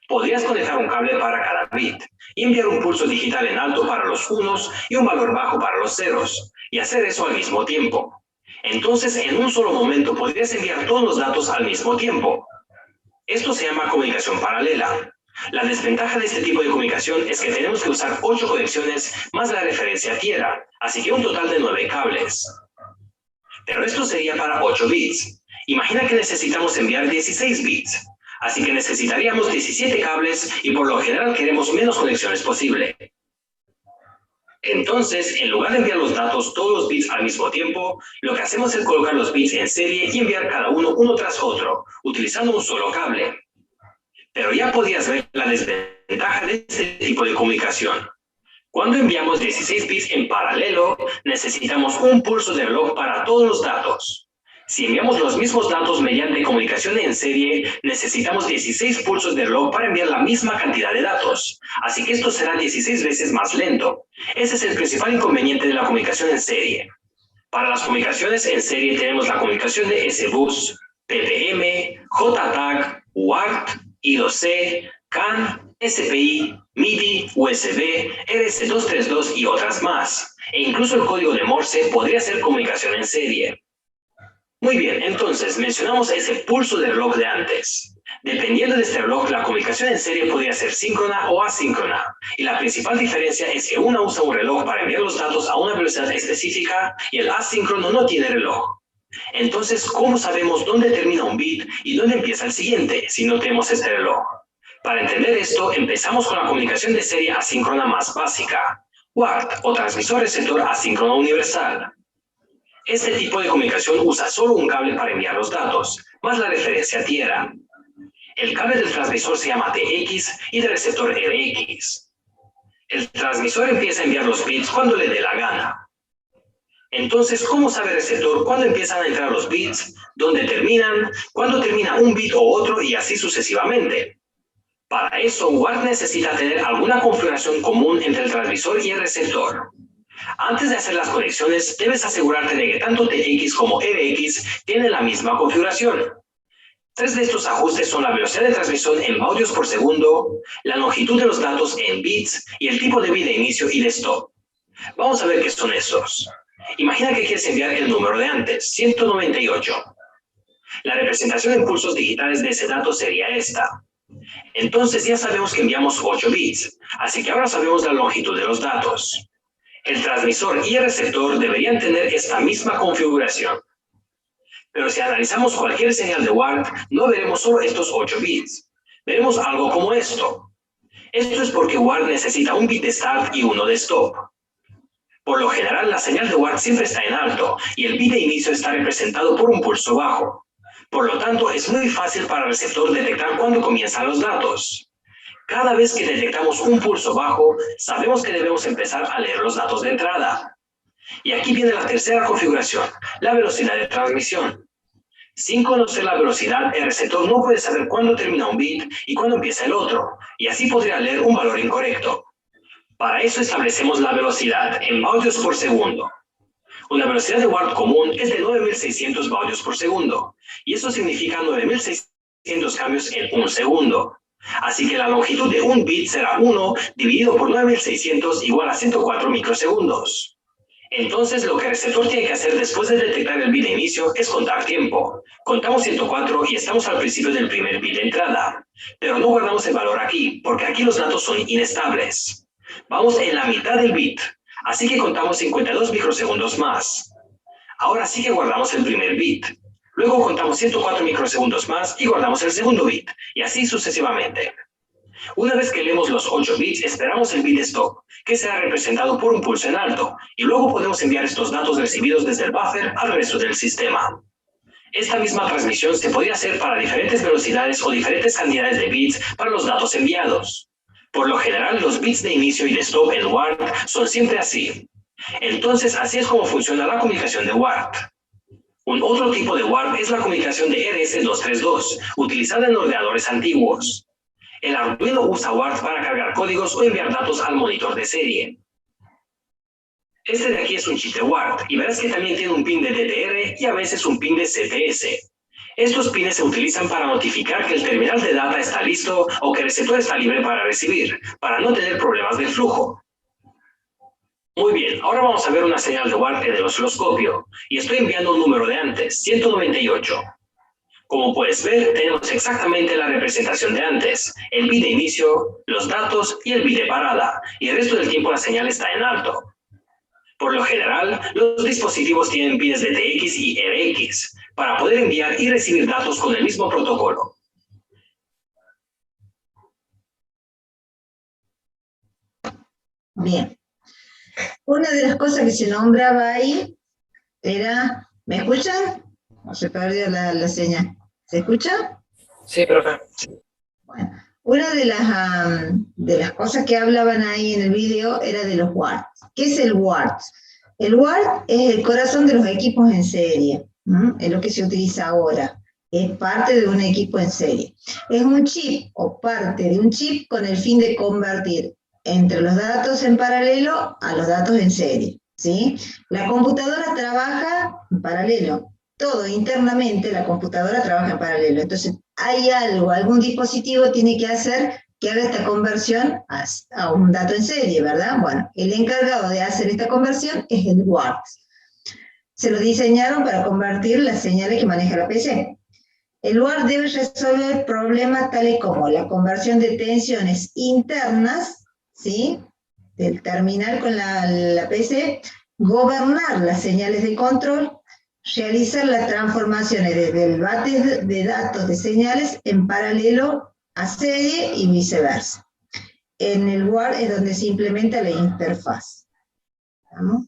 Podrías conectar un cable para cada bit y enviar un pulso digital en alto para los unos y un valor bajo para los ceros, y hacer eso al mismo tiempo. Entonces, en un solo momento podrías enviar todos los datos al mismo tiempo. Esto se llama comunicación paralela. La desventaja de este tipo de comunicación es que tenemos que usar 8 conexiones más la referencia a tierra, así que un total de 9 cables. Pero esto sería para 8 bits. Imagina que necesitamos enviar 16 bits. Así que necesitaríamos 17 cables y por lo general queremos menos conexiones posible. Entonces, en lugar de enviar los datos todos los bits al mismo tiempo, lo que hacemos es colocar los bits en serie y enviar cada uno tras otro, utilizando un solo cable. Pero ya podías ver la desventaja de este tipo de comunicación. Cuando enviamos 16 bits en paralelo, necesitamos un pulso de reloj para todos los datos. Si enviamos los mismos datos mediante comunicación en serie, necesitamos 16 pulsos de reloj para enviar la misma cantidad de datos. Así que esto será 16 veces más lento. Ese es el principal inconveniente de la comunicación en serie. Para las comunicaciones en serie tenemos la comunicación de S-Bus, PPM, JTAG, UART, I2C, CAN, SPI, MIDI, USB, RS232 y otras más. E incluso el código de Morse podría ser comunicación en serie. Muy bien, entonces mencionamos ese pulso de reloj de antes. Dependiendo de este reloj, la comunicación en serie podría ser síncrona o asíncrona. Y la principal diferencia es que una usa un reloj para enviar los datos a una velocidad específica y el asíncrono no tiene reloj. Entonces, ¿cómo sabemos dónde termina un bit y dónde empieza el siguiente si no tenemos este reloj? Para entender esto, empezamos con la comunicación de serie asíncrona más básica, UART o transmisor receptor asíncrono universal. Este tipo de comunicación usa solo un cable para enviar los datos, más la referencia tierra. El cable del transmisor se llama TX y del receptor RX. El transmisor empieza a enviar los bits cuando le dé la gana. Entonces, ¿cómo sabe el receptor cuándo empiezan a entrar los bits, dónde terminan, cuándo termina un bit o otro y así sucesivamente? Para eso, UART necesita tener alguna configuración común entre el transmisor y el receptor. Antes de hacer las conexiones, debes asegurarte de que tanto TX como RX tienen la misma configuración. Tres de estos ajustes son la velocidad de transmisión en baudios por segundo, la longitud de los datos en bits y el tipo de bit de inicio y de stop. Vamos a ver qué son estos. Imagina que quieres enviar el número de antes, 198. La representación en pulsos digitales de ese dato sería esta. Entonces ya sabemos que enviamos 8 bits, así que ahora sabemos la longitud de los datos. El transmisor y el receptor deberían tener esta misma configuración. Pero si analizamos cualquier señal de UART, no veremos solo estos 8 bits. Veremos algo como esto. Esto es porque UART necesita un bit de start y uno de stop. Por lo general, la señal de UART siempre está en alto y el bit de inicio está representado por un pulso bajo. Por lo tanto, es muy fácil para el receptor detectar cuándo comienzan los datos. Cada vez que detectamos un pulso bajo, sabemos que debemos empezar a leer los datos de entrada. Y aquí viene la tercera configuración, la velocidad de transmisión. Sin conocer la velocidad, el receptor no puede saber cuándo termina un bit y cuándo empieza el otro, y así podría leer un valor incorrecto. Para eso establecemos la velocidad en baudios por segundo. Una velocidad de UART común es de 9600 baudios por segundo, y eso significa 9600 cambios en un segundo. Así que la longitud de un bit será 1 dividido por 9600 igual a 104 microsegundos. Entonces lo que el receptor tiene que hacer después de detectar el bit de inicio es contar tiempo. Contamos 104 y estamos al principio del primer bit de entrada. Pero no guardamos el valor aquí, porque aquí los datos son inestables. Vamos en la mitad del bit, así que contamos 52 microsegundos más. Ahora sí que guardamos el primer bit. Luego contamos 104 microsegundos más y guardamos el segundo bit, y así sucesivamente. Una vez que leemos los 8 bits, esperamos el bit de stop, que será representado por un pulso en alto, y luego podemos enviar estos datos recibidos desde el buffer al resto del sistema. Esta misma transmisión se podría hacer para diferentes velocidades o diferentes cantidades de bits para los datos enviados. Por lo general, los bits de inicio y de stop en UART son siempre así. Entonces, así es como funciona la comunicación de UART. Un otro tipo de UART es la comunicación de RS232, utilizada en ordenadores antiguos. El Arduino usa UART para cargar códigos o enviar datos al monitor de serie. Este de aquí es un chip de UART, y verás que también tiene un pin de DTR y a veces un pin de CTS. Estos pines se utilizan para notificar que el terminal de data está listo o que el receptor está libre para recibir, para no tener problemas de flujo. Muy bien, ahora vamos a ver una señal de UART en el osciloscopio, y estoy enviando un número de antes, 198. Como puedes ver, tenemos exactamente la representación de antes, el bit de inicio, los datos y el bit de parada, y el resto del tiempo la señal está en alto. Por lo general, los dispositivos tienen pines de TX y RX para poder enviar y recibir datos con el mismo protocolo.
Bien. Una de las cosas que se nombraba ahí era, ¿me escuchan? No, se perdió la señal. ¿Se escucha?
Sí, profe.
Bueno, una de las cosas que hablaban ahí en el video era de los wards. ¿Qué es el ward? El ward es el corazón de los equipos en serie. Es lo que se utiliza ahora. Es parte de un equipo en serie. Es un chip o parte de un chip con el fin de convertir entre los datos en paralelo a los datos en serie, ¿sí? La computadora trabaja en paralelo. Todo internamente la computadora trabaja en paralelo. Entonces, hay algún dispositivo tiene que hacer que haga esta conversión a un dato en serie, ¿verdad? Bueno, el encargado de hacer esta conversión es el ward. Se lo diseñaron para convertir las señales que maneja la PC. El ward debe resolver problemas tales como la conversión de tensiones internas, ¿sí?, del terminal con la PC, gobernar las señales de control, realizar las transformaciones desde el bate de datos de señales en paralelo a serie y viceversa. En el ward es donde se implementa la interfaz. ¿Vamos?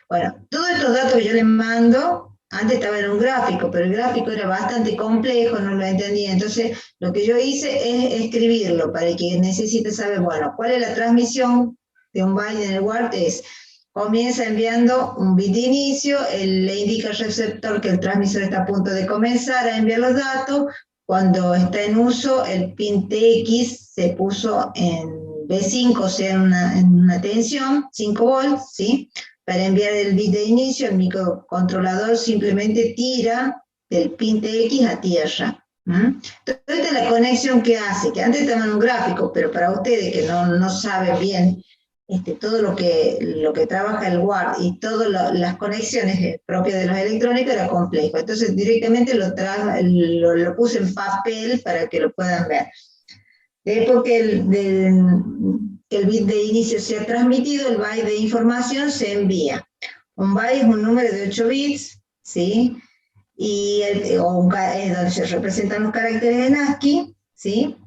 Bueno, todos estos datos que yo les mando, antes estaba en un gráfico, pero el gráfico era bastante complejo, no lo entendía. Entonces, lo que yo hice es escribirlo para el que necesite saber, bueno, cuál es la transmisión de un byte en el ward. Comienza enviando un bit de inicio, le indica al receptor que el transmisor está a punto de comenzar a enviar los datos. Cuando está en uso, el pin TX se puso en B5, o sea, en una tensión, 5 volts, ¿sí? Para enviar el bit de inicio, el microcontrolador simplemente tira del pin TX a tierra. Entonces, esta es la conexión que hace, que antes estaba en un gráfico, pero para ustedes que no saben bien todo lo que trabaja el ward y todas las conexiones propias de los electrónicos era complejo. Entonces, directamente lo puse en papel para que lo puedan ver. Después que el bit de inicio sea transmitido, el byte de información se envía. Un byte es un número de 8 bits, ¿sí? Y es donde se representan los caracteres en ASCII, ¿sí?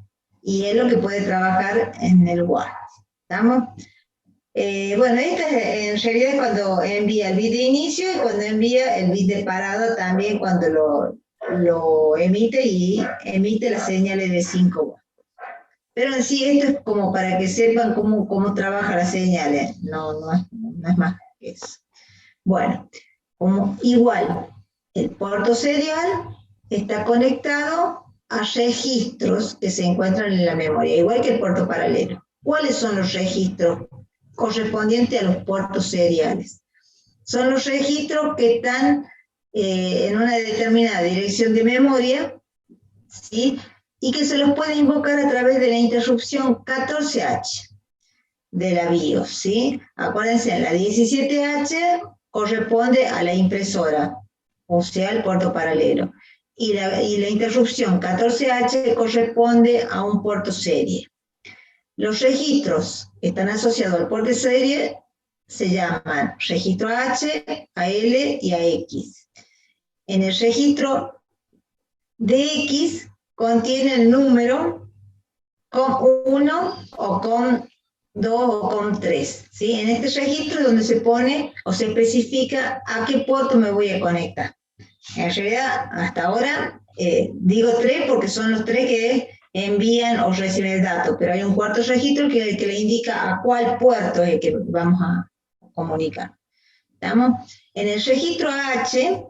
Y es lo que puede trabajar en el ward. ¿Estamos? Bueno, esta en realidad es cuando envía el bit de inicio y cuando envía el bit de parado también cuando lo emite y emite las señales de 5 watts. Pero en sí esto es como para que sepan cómo trabaja las señales, no es más que eso. Bueno, igual, el puerto serial está conectado a registros que se encuentran en la memoria, igual que el puerto paralelo. ¿Cuáles son los registros correspondientes a los puertos seriales? Son los registros que están en una determinada dirección de memoria, ¿sí?, y que se los puede invocar a través de la interrupción 14H de la BIOS, ¿sí? Acuérdense, la 17H corresponde a la impresora, o sea, al puerto paralelo. Y la interrupción 14H corresponde a un puerto serie. Los registros que están asociados al puerto serie se llaman registro H, AL y AX. En el registro DX contiene el número COM1 o COM2 o COM3, ¿sí? En este registro es donde se pone o se especifica a qué puerto me voy a conectar. En realidad, hasta ahora, digo 3 porque son los 3 que envían o reciben el dato, pero hay un cuarto registro que le indica a cuál puerto es el que vamos a comunicar. ¿Estamos? En el registro H,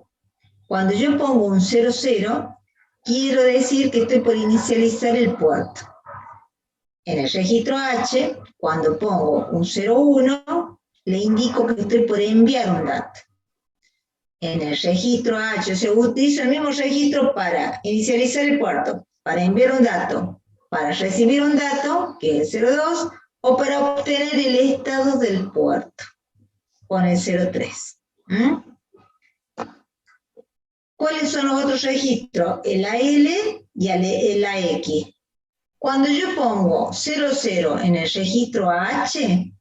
cuando yo pongo un 00, quiero decir que estoy por inicializar el puerto. En el registro H, cuando pongo un 01, le indico que estoy por enviar un dato. En el registro H, se utiliza el mismo registro para inicializar el puerto, para enviar un dato, para recibir un dato, que es el 02, o para obtener el estado del puerto, con el 03. ¿Cuáles son los otros registros? El AL y el AX. Cuando yo pongo 00 en el registro H,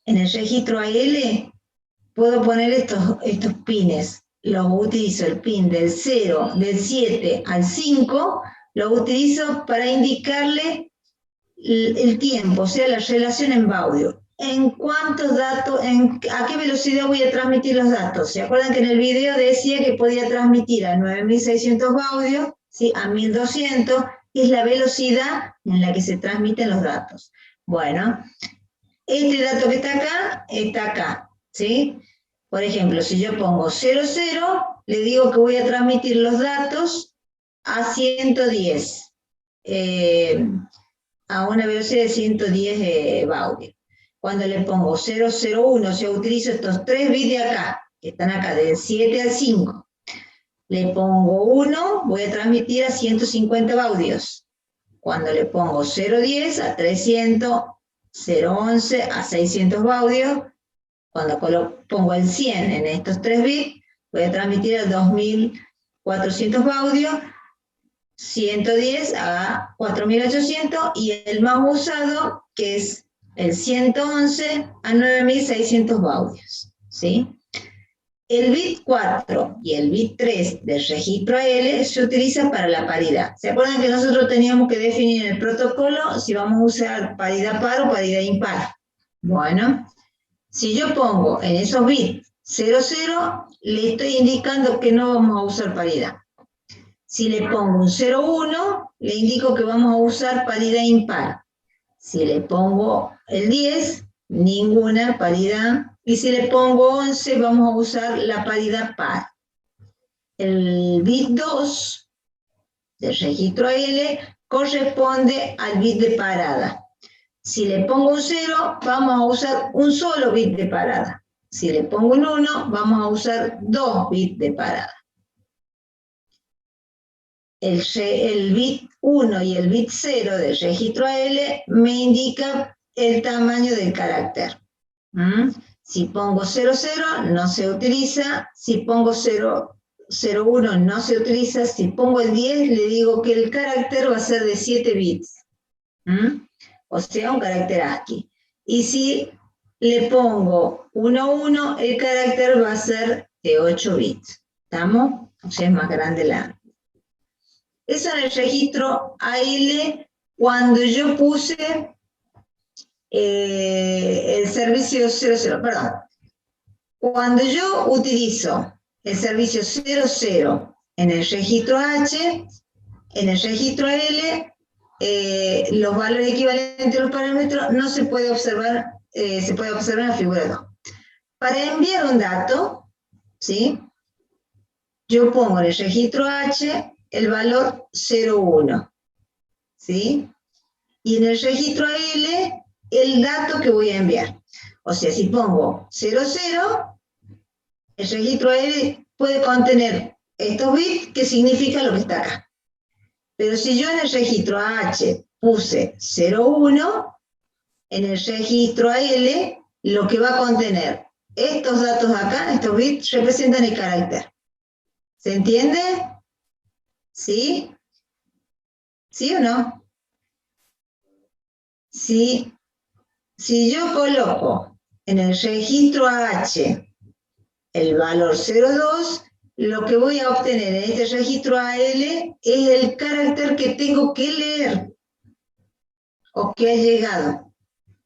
en el registro AL, puedo poner estos pines. Los utilizo, el pin del 0, del 7 al 5, lo utilizo para indicarle el tiempo, o sea, la relación en baudio. en cuántos datos, a qué velocidad voy a transmitir los datos. ¿Se acuerdan que en el video decía que podía transmitir a 9600 baudios, ¿sí? A 1200, que es la velocidad en la que se transmiten los datos. Bueno, este dato que está acá, ¿sí? Por ejemplo, si yo pongo 00, le digo que voy a transmitir los datos a 110, a una velocidad de 110 baudios. Cuando le pongo 001, o sea, utilizo estos 3 bits de acá, que están acá, del 7 al 5. Le pongo 1, voy a transmitir a 150 baudios. Cuando le pongo 010 a 300, 011 a 600 baudios. Cuando pongo el 100 en estos 3 bits, voy a transmitir a 2400 baudios, 110 a 4800 y el más usado, que es el 111 a 9600 baudios, ¿sí? El bit 4 y el bit 3 del registro AL se utiliza para la paridad. ¿Se acuerdan que nosotros teníamos que definir en el protocolo si vamos a usar paridad par o paridad impar? Bueno, si yo pongo en esos bits 00, le estoy indicando que no vamos a usar paridad. Si le pongo un 01, le indico que vamos a usar paridad impar. Si le pongo el 10, ninguna paridad. Y si le pongo 11, vamos a usar la paridad par. El bit 2 del registro AL corresponde al bit de parada. Si le pongo un 0, vamos a usar un solo bit de parada. Si le pongo un 1, vamos a usar 2 bits de parada. El bit 1 y el bit 0 del registro AL me indica el tamaño del carácter. Si pongo 00, no se utiliza. Si pongo 01, no se utiliza. Si pongo el 10, le digo que el carácter va a ser de 7 bits. O sea, un carácter ASCII. Y si le pongo 11, el carácter va a ser de 8 bits. ¿Estamos? O sea, es más grande la... Eso en el registro AL cuando yo puse el servicio 00, perdón. Cuando yo utilizo el servicio 00 en el registro H, en el registro L, los valores equivalentes a los parámetros no se puede observar, se puede observar en la figura 2. Para enviar un dato, ¿sí? Yo pongo en el registro H el valor 01, ¿sí? Y en el registro AL el dato que voy a enviar. O sea, si pongo 00, el registro AL puede contener estos bits, que significa lo que está acá. Pero si yo en el registro H puse 01, en el registro AL lo que va a contener estos datos acá, estos bits, representan el carácter. ¿Se entiende? ¿Sí? ¿Sí o no? Si yo coloco en el registro H el valor 02, lo que voy a obtener en este registro AL es el carácter que tengo que leer o que ha llegado.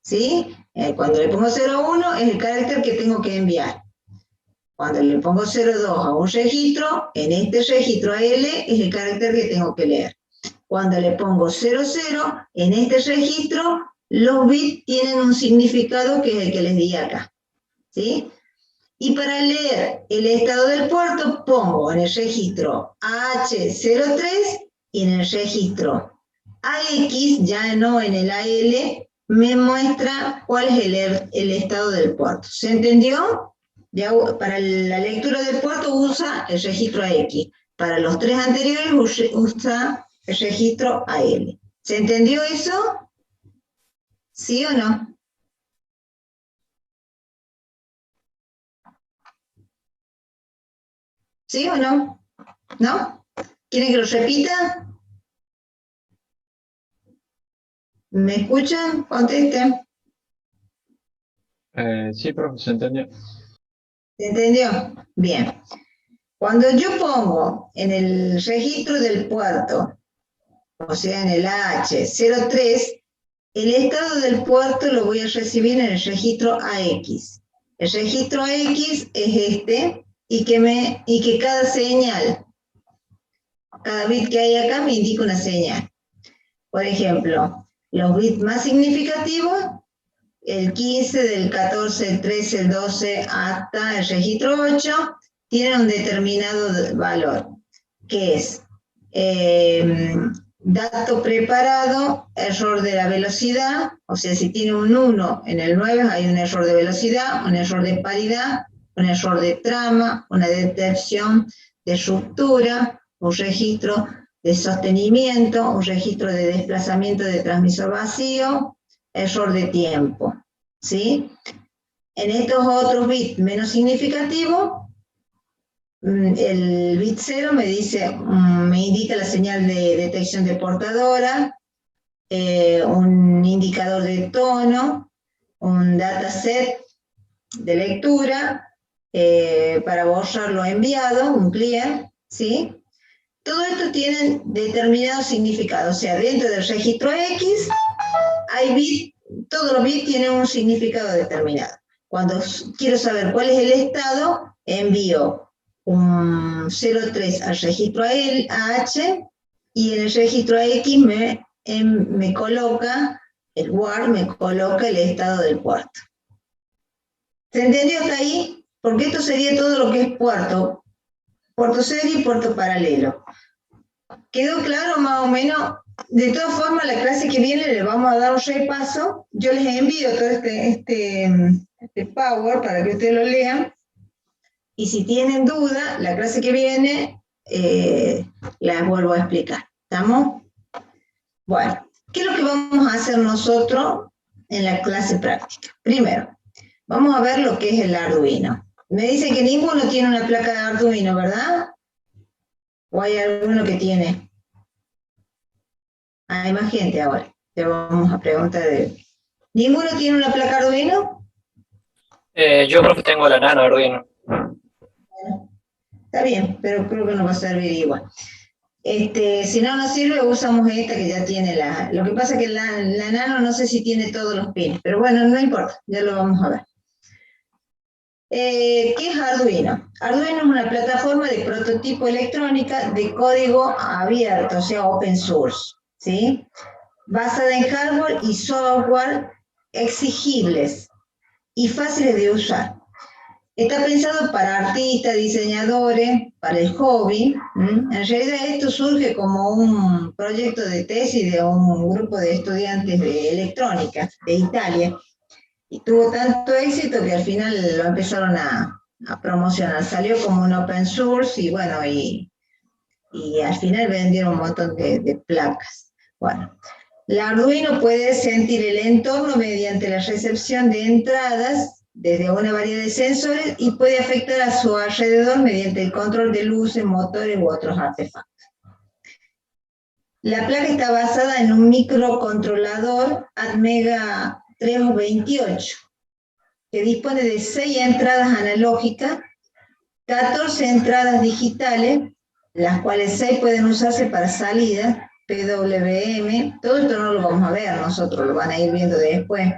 ¿Sí? Cuando le pongo 01 es el carácter que tengo que enviar. Cuando le pongo 02 a un registro, en este registro AL es el carácter que tengo que leer. Cuando le pongo 00, en este registro, los bits tienen un significado que es el que les di acá. ¿Sí? Y para leer el estado del puerto, pongo en el registro AH03 y en el registro AX, ya no en el AL, me muestra cuál es el estado del puerto. ¿Se entendió? Ya, para la lectura del puerto usa el registro AX. Para los 3 anteriores usa el registro AL. ¿Se entendió eso? ¿Sí o no? ¿Sí o no? ¿No? ¿Quieren que lo repita? ¿Me escuchan? Contesten.
Sí, profe, se entendió.
¿Se entendió? Bien. Cuando yo pongo en el registro del puerto, o sea, en el AH03, el estado del puerto lo voy a recibir en el registro AX. El registro AX es este, y que cada señal, cada bit que hay acá me indica una señal. Por ejemplo, los bits más significativos, el 15, del 14, el 13, el 12, hasta el registro 8, tienen un determinado valor, que es dato preparado, error de la velocidad, o sea, si tiene un 1 en el 9 hay un error de velocidad, un error de paridad, un error de trama, una detección de ruptura, un registro de sostenimiento, un registro de desplazamiento de transmisor vacío, error de tiempo, ¿sí? En estos otros bits menos significativos, el bit 0 me indica la señal de detección de portadora, un indicador de tono, un dataset de lectura, para borrar lo enviado, un clear, ¿sí? Todo esto tiene determinado significado, o sea, dentro del registro X, hay bits, todos los bits tienen un significado determinado. Cuando quiero saber cuál es el estado, envío un 03 al registro AH, y en el registro X me coloca, el WAR me coloca el estado del puerto. ¿Se entendió hasta ahí? Porque esto sería todo lo que es puerto serie y puerto paralelo. ¿Quedó claro más o menos? De todas formas, la clase que viene le vamos a dar un repaso. Yo les envío todo este Power para que ustedes lo lean. Y si tienen duda, la clase que viene la vuelvo a explicar. ¿Estamos? Bueno, ¿qué es lo que vamos a hacer nosotros en la clase práctica? Primero, vamos a ver lo que es el Arduino. Me dicen que ninguno tiene una placa de Arduino, ¿verdad? ¿O hay alguno que tiene? Hay más gente ahora. Le vamos a preguntar de él. ¿Ninguno tiene una placa Arduino?
Yo, profe, tengo la Nano Arduino.
Bueno, está bien, pero creo que nos va a servir igual. Si no nos sirve, usamos esta que ya tiene la... Lo que pasa es que la Nano no sé si tiene todos los pines, pero bueno, no importa, ya lo vamos a ver. ¿Qué es Arduino? Arduino es una plataforma de prototipo electrónica de código abierto, o sea, open source, ¿sí? Basada en hardware y software exigibles y fáciles de usar. Está pensado para artistas, diseñadores, para el hobby. En realidad esto surge como un proyecto de tesis de un grupo de estudiantes de electrónica de Italia. Y tuvo tanto éxito que al final lo empezaron a promocionar. Salió como un open source y bueno, y al final vendieron un montón de placas. Bueno, el Arduino puede sentir el entorno mediante la recepción de entradas desde una variedad de sensores y puede afectar a su alrededor mediante el control de luces, motores u otros artefactos. La placa está basada en un microcontrolador Atmega 328, que dispone de 6 entradas analógicas, 14 entradas digitales, las cuales 6 pueden usarse para salidas, PWM, todo esto no lo vamos a ver nosotros, lo van a ir viendo después.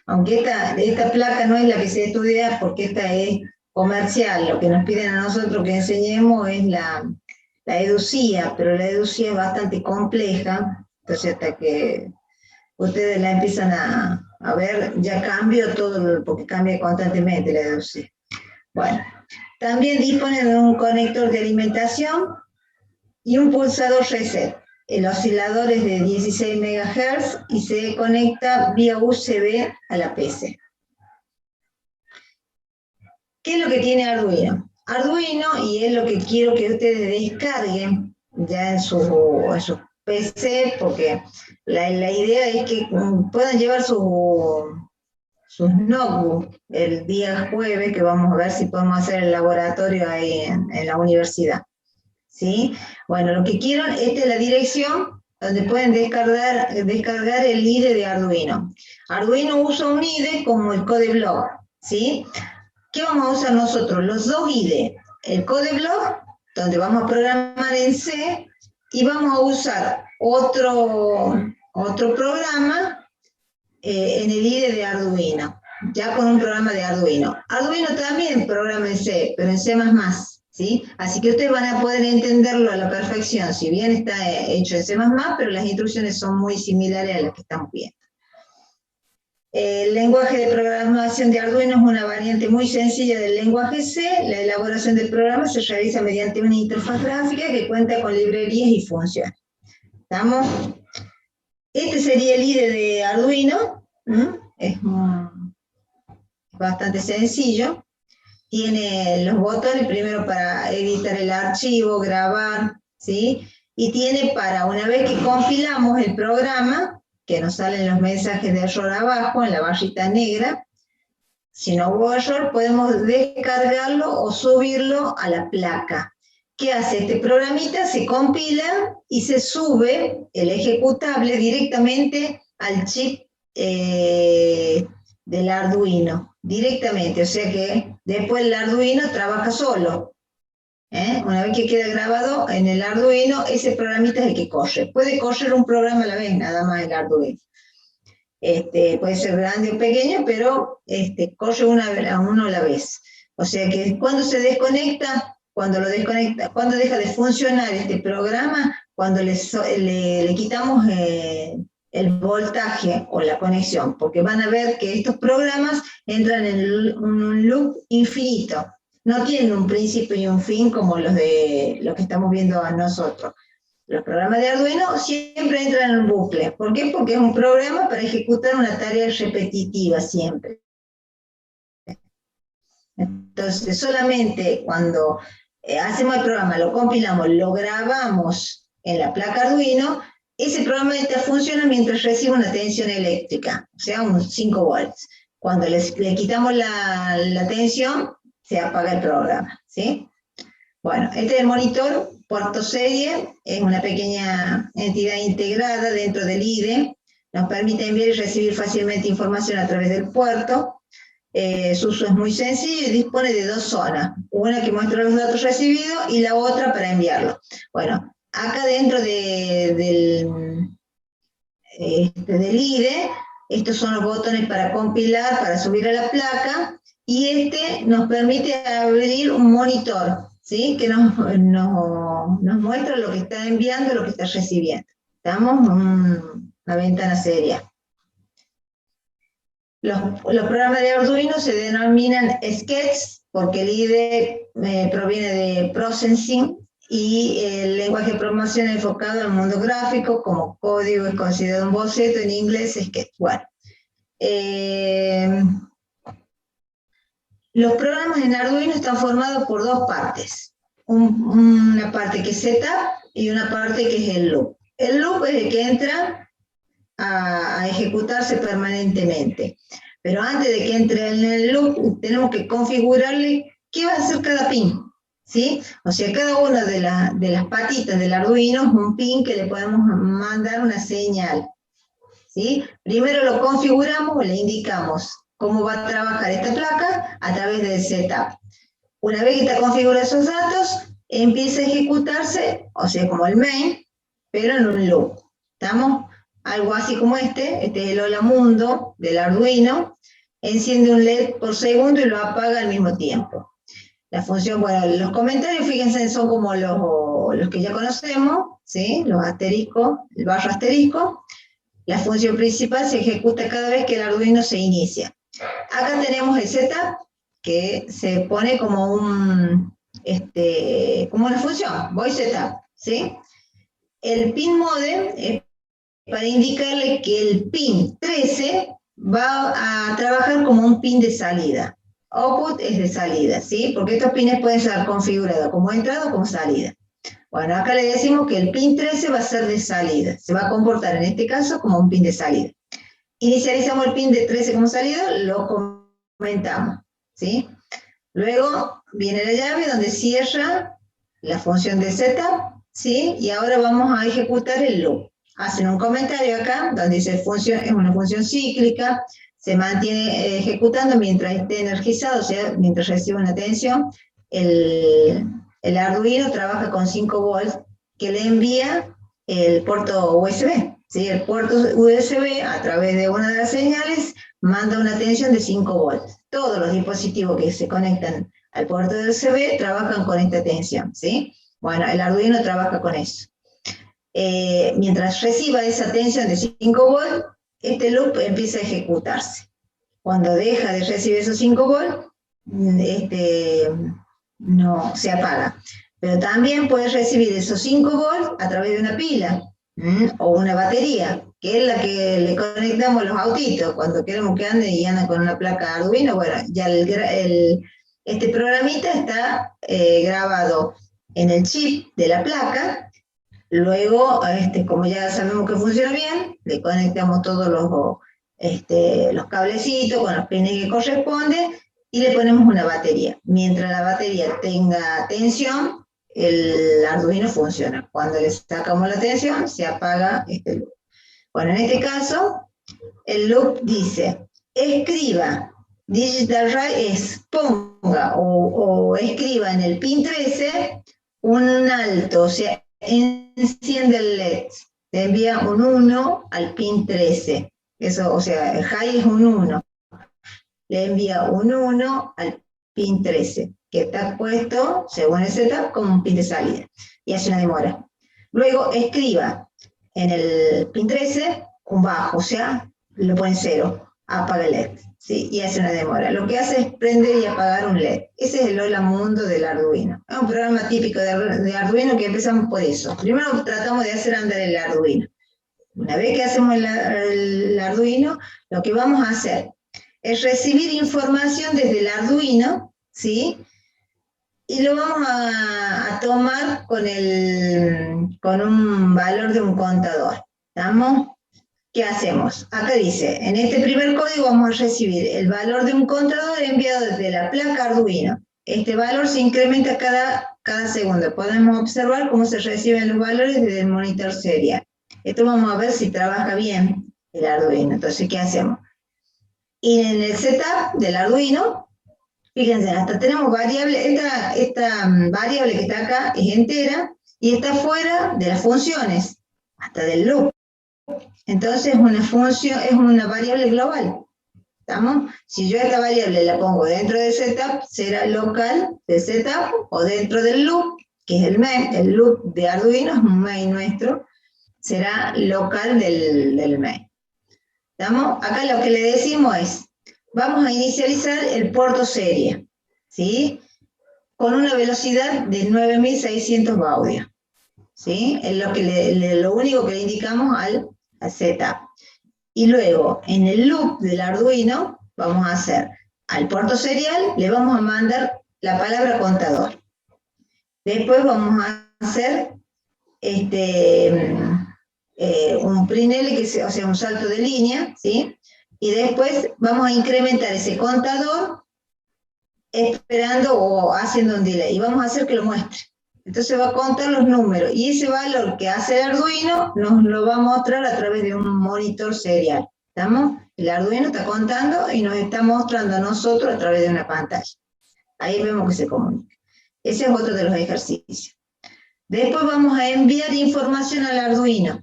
Aunque esta placa no es la que se estudia porque esta es comercial, lo que nos piden a nosotros que enseñemos es la EDUCIA, pero la EDUCIA es bastante compleja, entonces hasta que ustedes la empiezan a ver, ya cambió todo, porque cambia constantemente la EDUCIA. Bueno, también dispone de un conector de alimentación y un pulsador reset. El oscilador es de 16 MHz y se conecta vía USB a la PC. ¿Qué es lo que tiene Arduino? Arduino, y es lo que quiero que ustedes descarguen ya en su PC, porque la idea es que puedan llevar sus notebooks el día jueves, que vamos a ver si podemos hacer el laboratorio ahí en la universidad. ¿Sí? Bueno, lo que quiero, esta es la dirección donde pueden descargar el IDE de Arduino. Arduino usa un IDE como el CodeBlock, ¿sí? ¿Qué vamos a usar nosotros? Los dos IDE, el CodeBlock, donde vamos a programar en C, y vamos a usar otro programa en el IDE de Arduino, ya con un programa de Arduino. Arduino también programa en C, pero en C++, ¿sí? Así que ustedes van a poder entenderlo a la perfección, si bien está hecho en C++, pero las instrucciones son muy similares a las que estamos viendo. El lenguaje de programación de Arduino es una variante muy sencilla del lenguaje C. La elaboración del programa se realiza mediante una interfaz gráfica que cuenta con librerías y funciones. ¿Estamos? Este sería el IDE de Arduino. Es bastante sencillo. Tiene los botones primero para editar el archivo, grabar, ¿sí? Y tiene para, una vez que compilamos el programa, que nos salen los mensajes de error abajo, en la barrita negra, si no hubo error, podemos descargarlo o subirlo a la placa. ¿Qué hace este programita? Se compila y se sube el ejecutable directamente al chip del Arduino, directamente, o sea que después el Arduino trabaja solo. Una vez que queda grabado en el Arduino, ese programita es el que corre. Puede correr un programa a la vez, nada más el Arduino. Puede ser grande o pequeño, pero corre uno a la vez. O sea que cuando se desconecta, cuando deja de funcionar este programa, cuando le quitamos el voltaje o la conexión, porque van a ver que estos programas entran en un loop infinito. No tienen un principio y un fin como los que estamos viendo a nosotros. Los programas de Arduino siempre entran en un bucle. ¿Por qué? Porque es un programa para ejecutar una tarea repetitiva siempre. Entonces, solamente cuando hacemos el programa, lo compilamos, lo grabamos en la placa Arduino, ese programa funciona mientras recibe una tensión eléctrica, o sea, unos 5 volts. Cuando le quitamos la tensión, se apaga el programa, ¿sí? Bueno, este es el monitor puerto serie, es una pequeña entidad integrada dentro del IDE, nos permite enviar y recibir fácilmente información a través del puerto. Su uso es muy sencillo y dispone de 2 zonas, una que muestra los datos recibidos y la otra para enviarlos. Bueno, acá dentro del IDE, estos son los botones para compilar, para subir a la placa, y nos permite abrir un monitor, ¿sí? Que nos muestra lo que está enviando, lo que está recibiendo. Estamos en una ventana seria. Los programas de Arduino se denominan Sketch porque el IDE proviene de Processing y el lenguaje de programación enfocado al mundo gráfico, como código es considerado un boceto, en inglés Sketch. Bueno, los programas en Arduino están formados por 2 partes. Una parte que es setup y una parte que es el loop. El loop es el que entra a ejecutarse permanentemente. Pero antes de que entre en el loop, tenemos que configurarle qué va a hacer cada pin, ¿sí? O sea, cada una de las patitas del Arduino es un pin que le podemos mandar una señal, ¿sí? Primero lo configuramos o le indicamos cómo va a trabajar esta placa a través del setup. Una vez que está configurado esos datos, empieza a ejecutarse, o sea, como el main, pero en un loop. ¿Estamos? Algo así como este es el Hola Mundo del Arduino, enciende un LED por segundo y lo apaga al mismo tiempo. La función, bueno, los comentarios, fíjense, son como los que ya conocemos, ¿sí? Los asteriscos, el barra asterisco. La función principal se ejecuta cada vez que el Arduino se inicia. Acá tenemos el setup, que se pone como como una función, void setup, ¿sí? El pin modem es para indicarle que el pin 13 va a trabajar como un pin de salida. Output es de salida, ¿sí? Porque estos pines pueden ser configurados como entrada o como salida. Bueno, acá le decimos que el pin 13 va a ser de salida. Se va a comportar en este caso como un pin de salida. Inicializamos el pin de 13 como salida, lo comentamos, ¿sí? Luego viene la llave donde cierra la función de setup, ¿sí? Y ahora vamos a ejecutar el loop. Hacen un comentario acá donde dice es una función cíclica, se mantiene ejecutando mientras esté energizado, o sea, mientras reciba una tensión. El Arduino trabaja con 5 volts que le envía el puerto USB, ¿sí? El puerto USB, a través de una de las señales, manda una tensión de 5 volts. Todos los dispositivos que se conectan al puerto USB trabajan con esta tensión, ¿sí? Bueno, el Arduino trabaja con eso. Mientras reciba esa tensión de 5 volts, este loop empieza a ejecutarse. Cuando deja de recibir esos 5 volts, no se apaga. Pero también puede recibir esos 5 volts a través de una pila o una batería, que es la que le conectamos los autitos cuando queremos que anden y andan con una placa Arduino. Bueno, ya este programita está grabado en el chip de la placa. Luego, como ya sabemos que funciona bien, le conectamos todos los cablecitos con los pines que corresponden y le ponemos una batería. Mientras la batería tenga tensión, el Arduino funciona. Cuando le sacamos la tensión, se apaga este loop. Bueno, en este caso, el loop dice, escriba, digital write es ponga o escriba en el pin 13 un alto, o sea, enciende el LED, le envía un 1 al pin 13. Eso, o sea, el high es un 1. Le envía un 1 al pin 13, que está puesto, según el setup, como un pin de salida. Y hace una demora. Luego escriba en el pin 13 un bajo, o sea, lo pone 0, apaga el LED, ¿sí? Y hace una demora. Lo que hace es prender y apagar un LED. Ese es el Hola Mundo del Arduino. Es un programa típico de Arduino que empezamos por eso. Primero tratamos de hacer andar el Arduino. Una vez que hacemos el Arduino, lo que vamos a hacer es recibir información desde el Arduino, ¿sí? Y lo vamos a tomar con un valor de un contador. ¿Estamos? ¿Qué hacemos? Acá dice, en este primer código vamos a recibir el valor de un contador enviado desde la placa Arduino. Este valor se incrementa cada segundo. Podemos observar cómo se reciben los valores desde el monitor serial. Esto vamos a ver si trabaja bien el Arduino. Entonces, ¿qué hacemos? Y en el setup del Arduino, fíjense, hasta tenemos variable, esta variable que está acá es entera y está fuera de las funciones, hasta del loop. Entonces es una variable global. ¿Estamos? Si yo esta variable la pongo dentro del setup, será local del setup, o dentro del loop, que es el main, el loop de Arduino es un main nuestro, será local del main. ¿Estamos? Acá lo que le decimos es, vamos a inicializar el puerto serie, ¿sí? Con una velocidad de 9600 baudios, ¿sí? Es lo único que le indicamos al setup. Y luego, en el loop del Arduino, vamos a hacer al puerto serial, le vamos a mandar la palabra contador. Después vamos a hacer un prinl, o sea, un salto de línea, ¿sí? Y después vamos a incrementar ese contador esperando o haciendo un delay. Y vamos a hacer que lo muestre. Entonces va a contar los números. Y ese valor que hace el Arduino nos lo va a mostrar a través de un monitor serial. ¿Estamos? El Arduino está contando y nos está mostrando a nosotros a través de una pantalla. Ahí vemos que se comunica. Ese es otro de los ejercicios. Después vamos a enviar información al Arduino.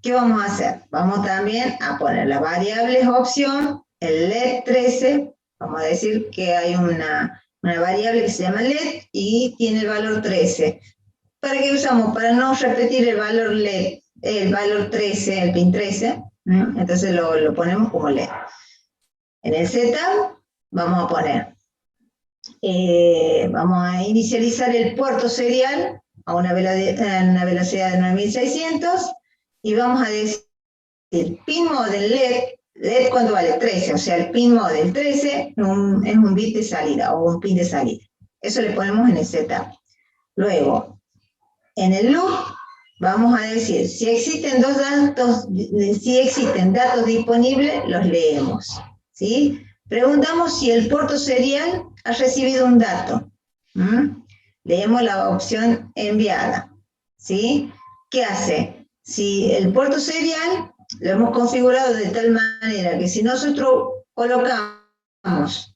¿Qué vamos a hacer? Vamos también a poner las variables opción, el LED 13, vamos a decir que hay una variable que se llama LED y tiene el valor 13. ¿Para qué usamos? Para no repetir el valor LED, el valor 13, el pin 13, entonces lo ponemos como LED. En el setup vamos a poner, vamos a inicializar el puerto serial a una velocidad de 9600 y vamos a decir pin model LED cuando vale 13, o sea el pin model 13 es un bit de salida o un pin de salida. Eso le ponemos en el setup. Luego, en el loop vamos a decir si existen datos disponibles, los leemos, ¿sí? Preguntamos si el puerto serial ha recibido un dato. Leemos la opción enviada, ¿sí? ¿Qué hace? Si el puerto serial lo hemos configurado de tal manera que si nosotros colocamos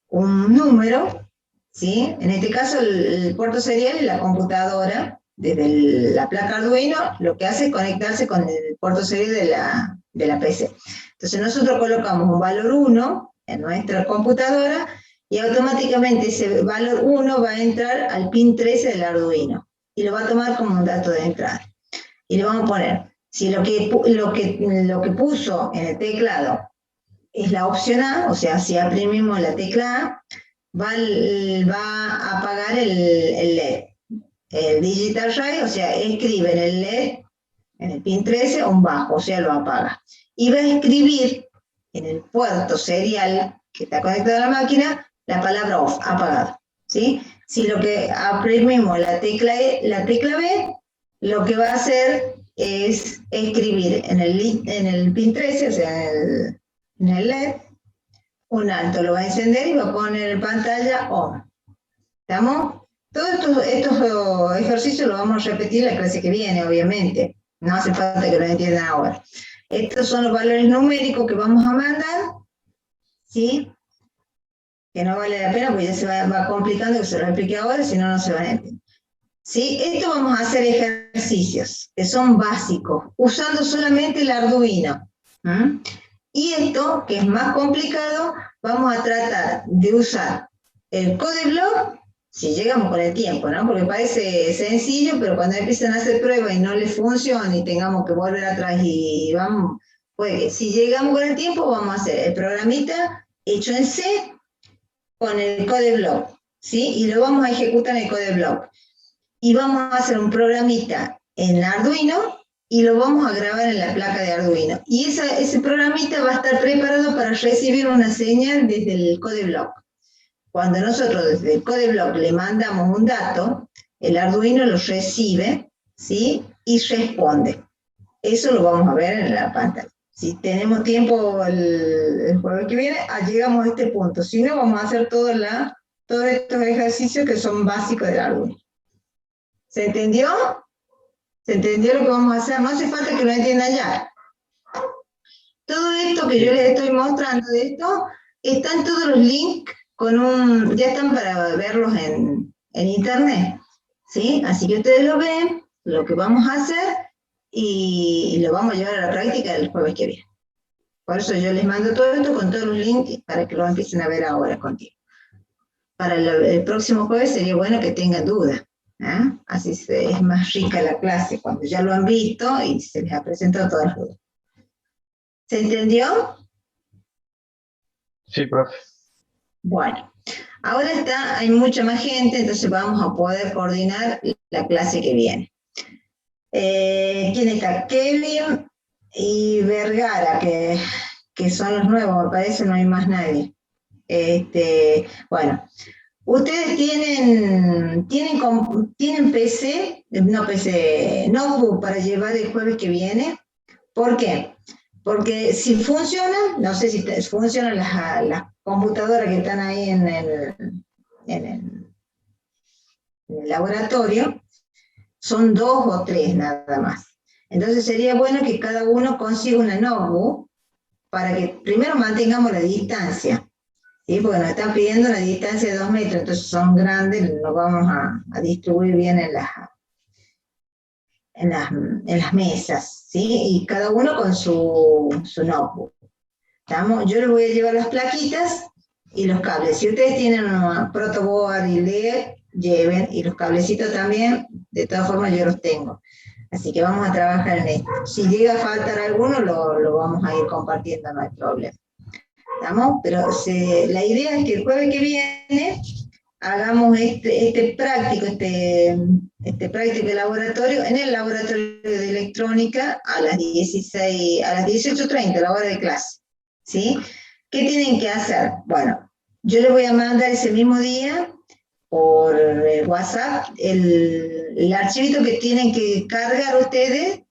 un número, ¿sí? En este caso el puerto serial es la computadora, la placa Arduino, lo que hace es conectarse con el puerto serie de la PC. Entonces nosotros colocamos un valor 1 en nuestra computadora y automáticamente ese valor 1 va a entrar al pin 13 del Arduino y lo va a tomar como un dato de entrada. Y le vamos a poner, si lo que puso en el teclado es la opción A, o sea, si aprimimos la tecla A, va a apagar el LED. El Digital Ray, o sea, escribe en el LED, en el pin 13, un bajo, o sea, lo apaga. Y va a escribir en el puerto serial que está conectado a la máquina, la palabra off, apagado, ¿sí? Si lo que aprimimos la tecla B, lo que va a hacer es escribir en el pin 13, o sea, en el LED, un alto, lo va a encender y va a poner en pantalla on. ¿Estamos? Todos estos ejercicios los vamos a repetir en la clase que viene, obviamente. No hace falta que lo entiendan ahora. Estos son los valores numéricos que vamos a mandar, ¿sí? Que no vale la pena porque ya se va complicando, que se lo explique ahora, si no, no se van a entender. ¿Sí? Esto vamos a hacer ejercicios que son básicos, usando solamente el Arduino. Y esto, que es más complicado, vamos a tratar de usar el CodeBlock, si llegamos con el tiempo, ¿no? Porque parece sencillo, pero cuando empiezan a hacer pruebas y no les funciona y tengamos que volver atrás y vamos, pues si llegamos con el tiempo, vamos a hacer el programita hecho en C con el CodeBlock, ¿sí? Y lo vamos a ejecutar en el CodeBlock. Y vamos a hacer un programita en Arduino y lo vamos a grabar en la placa de Arduino. Y ese programita va a estar preparado para recibir una señal desde el CodeBlock. Cuando nosotros desde el CodeBlock le mandamos un dato, el Arduino lo recibe, ¿sí? Y responde. Eso lo vamos a ver en la pantalla. Si tenemos tiempo el jueves que viene, llegamos a este punto. Si no, vamos a hacer todos estos ejercicios que son básicos del Arduino. ¿Se entendió? ¿Se entendió lo que vamos a hacer? No hace falta que lo entiendan ya. Todo esto que yo les estoy mostrando de esto, están todos los links ya están para verlos en internet, ¿sí? Así que ustedes lo ven, lo que vamos a hacer, y lo vamos a llevar a la práctica el jueves que viene. Por eso yo les mando todo esto con todos los links para que lo empiecen a ver ahora contigo. Para el próximo jueves sería bueno que tengan dudas. Así es más rica la clase cuando ya lo han visto y se les ha presentado todas las dudas. ¿Se entendió?
Sí, profe.
Bueno, ahora hay mucha más gente, entonces vamos a poder coordinar la clase que viene. ¿Quién está? Kevin y Vergara, que son los nuevos, me parece, no hay más nadie. Bueno, ustedes tienen PC, notebook para llevar el jueves que viene. ¿Por qué? Porque si funcionan, no sé si funcionan las computadoras que están ahí en el laboratorio, son 2 o 3 nada más. Entonces sería bueno que cada uno consiga una notebook para que primero mantengamos la distancia, ¿sí? Porque nos están pidiendo una distancia de 2 metros, entonces son grandes, los vamos a distribuir bien en las mesas, ¿sí? Y cada uno con su notebook. ¿Estamos? Yo les voy a llevar las plaquitas y los cables. Si ustedes tienen una protoboard y LED, lleven, y los cablecitos también, de todas formas yo los tengo. Así que vamos a trabajar en esto. Si llega a faltar alguno, lo vamos a ir compartiendo, no hay problema. ¿Estamos? Pero la idea es que el jueves que viene hagamos este práctico de laboratorio en el laboratorio de electrónica a las 18:30, la hora de clase, ¿sí? ¿Qué tienen que hacer? Bueno, yo les voy a mandar ese mismo día por WhatsApp el archivito que tienen que cargar ustedes.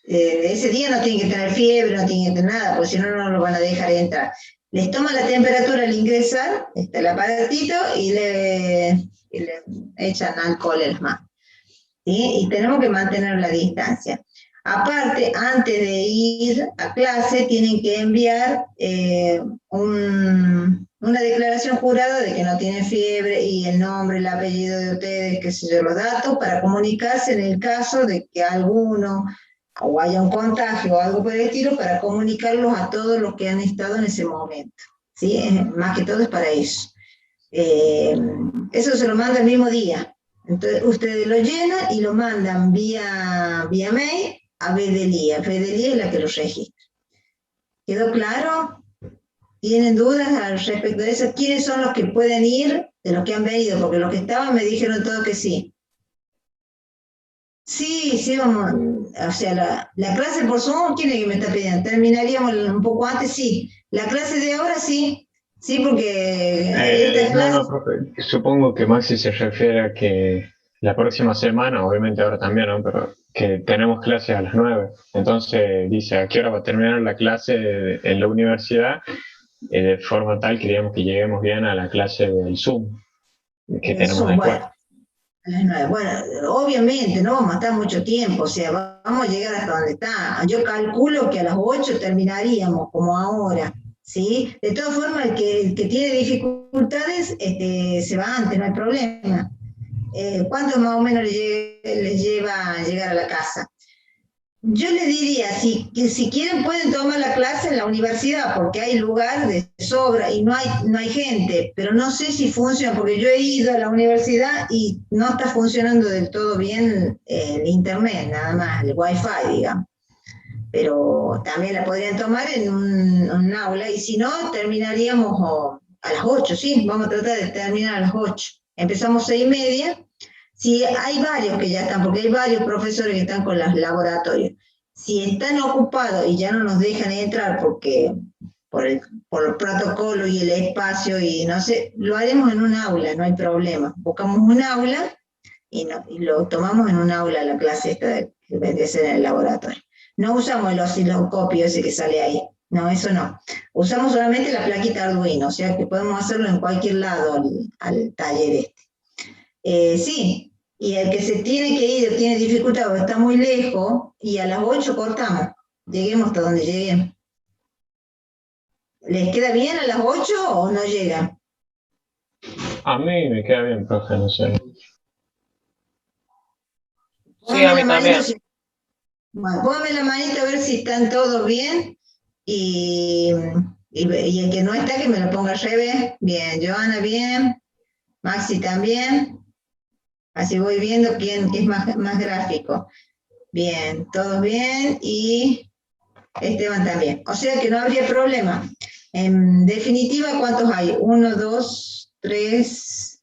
Ese día no tienen que tener fiebre, no tienen que tener nada, porque si no, no lo van a dejar entrar. Les toma la temperatura al ingresar, está el aparatito, y le echan alcohol en las manos, ¿sí? Y tenemos que mantener la distancia. Aparte, antes de ir a clase, tienen que enviar un una declaración jurada de que no tienen fiebre y el nombre, el apellido de ustedes, qué sé yo, los datos, para comunicarse en el caso de que alguno o haya un contagio o algo por el estilo, para comunicarlos a todos los que han estado en ese momento. ¿Sí? Más que todo es para eso. Eso se lo manda el mismo día. Entonces ustedes lo llenan y lo mandan vía mail a Fedelía. Fedelía es la que los registra. ¿Quedó claro? ¿Tienen dudas al respecto de eso? ¿Quiénes son los que pueden ir de los que han venido? Porque los que estaban me dijeron todos que sí. Sí, vamos. O sea, la clase por Zoom, ¿quién es que me está pidiendo? ¿Terminaríamos un poco antes? Sí. La clase de ahora sí. Sí, porque esta clase...
No, profe, supongo que Maxi se refiere a que la próxima semana, obviamente ahora también, ¿no? Pero que tenemos clases a las 9. Entonces dice, ¿a qué hora va a terminar la clase en la universidad? De forma tal que digamos que lleguemos bien a la clase del Zoom que tenemos
Zoom,
después.
bueno, a las 9. Bueno, obviamente no vamos a estar mucho tiempo, o sea, vamos a llegar hasta donde está. Yo calculo que a las 8 terminaríamos, como ahora, ¿sí? De todas formas, el que tiene dificultades se va antes, no hay problema. ¿Cuánto más o menos les lleva a llegar a la casa? Yo les diría, que si quieren pueden tomar la clase en la universidad, porque hay lugar de sobra y no hay gente, pero no sé si funciona, porque yo he ido a la universidad y no está funcionando del todo bien el internet, nada más, el wifi, digamos. Pero también la podrían tomar en un aula, y si no, terminaríamos a las 8, sí, vamos a tratar de terminar a las 8. Empezamos 6:30. Si hay varios que ya están, porque hay varios profesores que están con los laboratorios. Si están ocupados y ya no nos dejan entrar porque por el protocolo y el espacio y no sé, lo haremos en un aula, no hay problema. Buscamos un aula y lo tomamos en un aula, la clase esta que vendría a ser en el laboratorio. No usamos el osciloscopio ese que sale ahí. No, eso no. Usamos solamente la plaquita Arduino, o sea que podemos hacerlo en cualquier lado al taller este. Sí, y el que se tiene que ir o tiene dificultad o está muy lejos, y a las 8 cortamos, lleguemos hasta donde lleguemos. ¿Les queda bien a las 8 o no llegan?
A mí me queda bien, profe, no sé.
Sí, a mí también.
Bueno, póngame la manita a ver si están todos bien, y el que no está, que me lo ponga al revés. Bien, Joana bien, Maxi también. Así voy viendo quién es más gráfico. Bien, todos bien, y Esteban también. O sea que no habría problema. En definitiva, ¿cuántos hay? 1, 2, 3,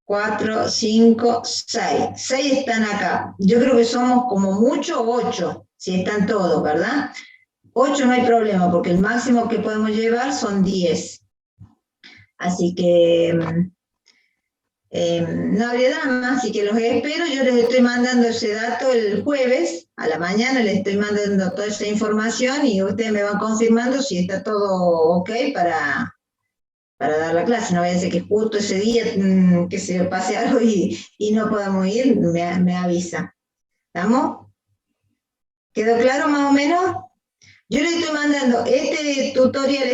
4, 5, 6. 6 están acá. Yo creo que somos como mucho 8, si están todos, ¿verdad? 8 no hay problema, porque el máximo que podemos llevar son 10. Así que... no habría nada, así que los espero. Yo les estoy mandando ese dato el jueves a la mañana, les estoy mandando toda esa información y ustedes me van confirmando si está todo ok para dar la clase. No vaya a ser que justo ese día que se pase algo y no podamos ir, me avisa. ¿Estamos? ¿Quedó claro más o menos? Yo les estoy mandando este tutorial,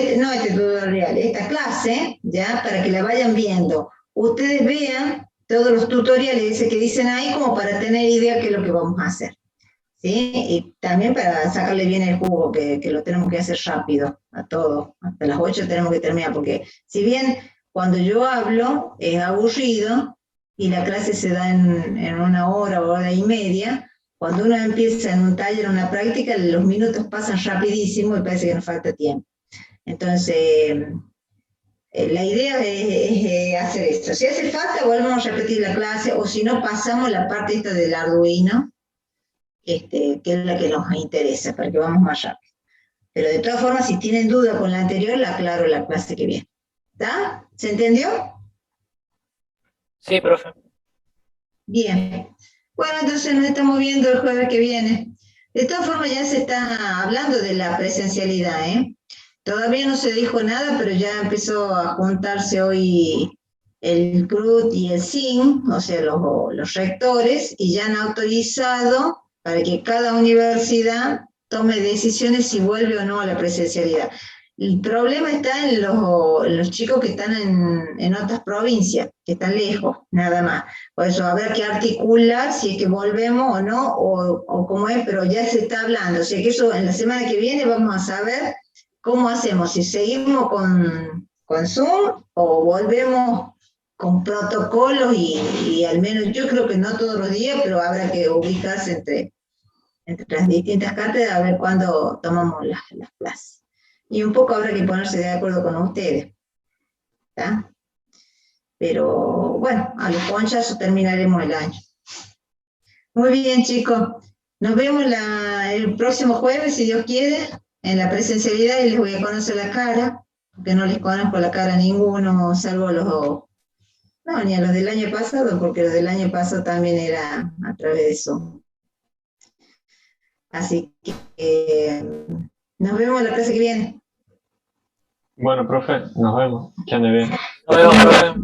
esta clase, ya, para que la vayan viendo. Ustedes vean todos los tutoriales ese que dicen ahí, como para tener idea de qué es lo que vamos a hacer, ¿sí? Y también para sacarle bien el jugo, que lo tenemos que hacer rápido, a todo. Hasta las 8 tenemos que terminar, porque si bien cuando yo hablo es aburrido, y la clase se da en 1 hora o hora y media, cuando uno empieza en un taller, en una práctica, los minutos pasan rapidísimo y parece que nos falta tiempo. Entonces... la idea es hacer esto. Si hace falta, volvemos a repetir la clase, o si no, pasamos la parte esta del Arduino, que es la que nos interesa, para que vamos más rápido. Pero de todas formas, si tienen duda con la anterior, la aclaro la clase que viene. ¿Está? ¿Se entendió?
Sí, profe.
Bien. Bueno, entonces nos estamos viendo el jueves que viene. De todas formas, ya se está hablando de la presencialidad, ¿eh? Todavía no se dijo nada, pero ya empezó a juntarse hoy el CRUT y el SIN, o sea, los rectores, y ya han autorizado para que cada universidad tome decisiones si vuelve o no a la presencialidad. El problema está en los chicos que están en otras provincias, que están lejos, nada más. Por eso habrá que articular si es que volvemos o no, o cómo es, pero ya se está hablando. O sea que eso en la semana que viene vamos a saber cómo hacemos, si seguimos con Zoom o volvemos con protocolos y al menos yo creo que no todos los días, pero habrá que ubicarse entre las distintas cátedras a ver cuándo tomamos las clases. Y un poco habrá que ponerse de acuerdo con ustedes. ¿Está? Pero bueno, a los ponchazos terminaremos el año. Muy bien, chicos. Nos vemos el próximo jueves, si Dios quiere, en la presencialidad y les voy a conocer la cara, porque no les conozco la cara a ninguno, salvo no, ni a los del año pasado, porque los del año pasado también era a través de eso. Así que nos vemos la clase que viene.
Bueno, profe, nos vemos. Que ande bien.
Nos vemos, profe.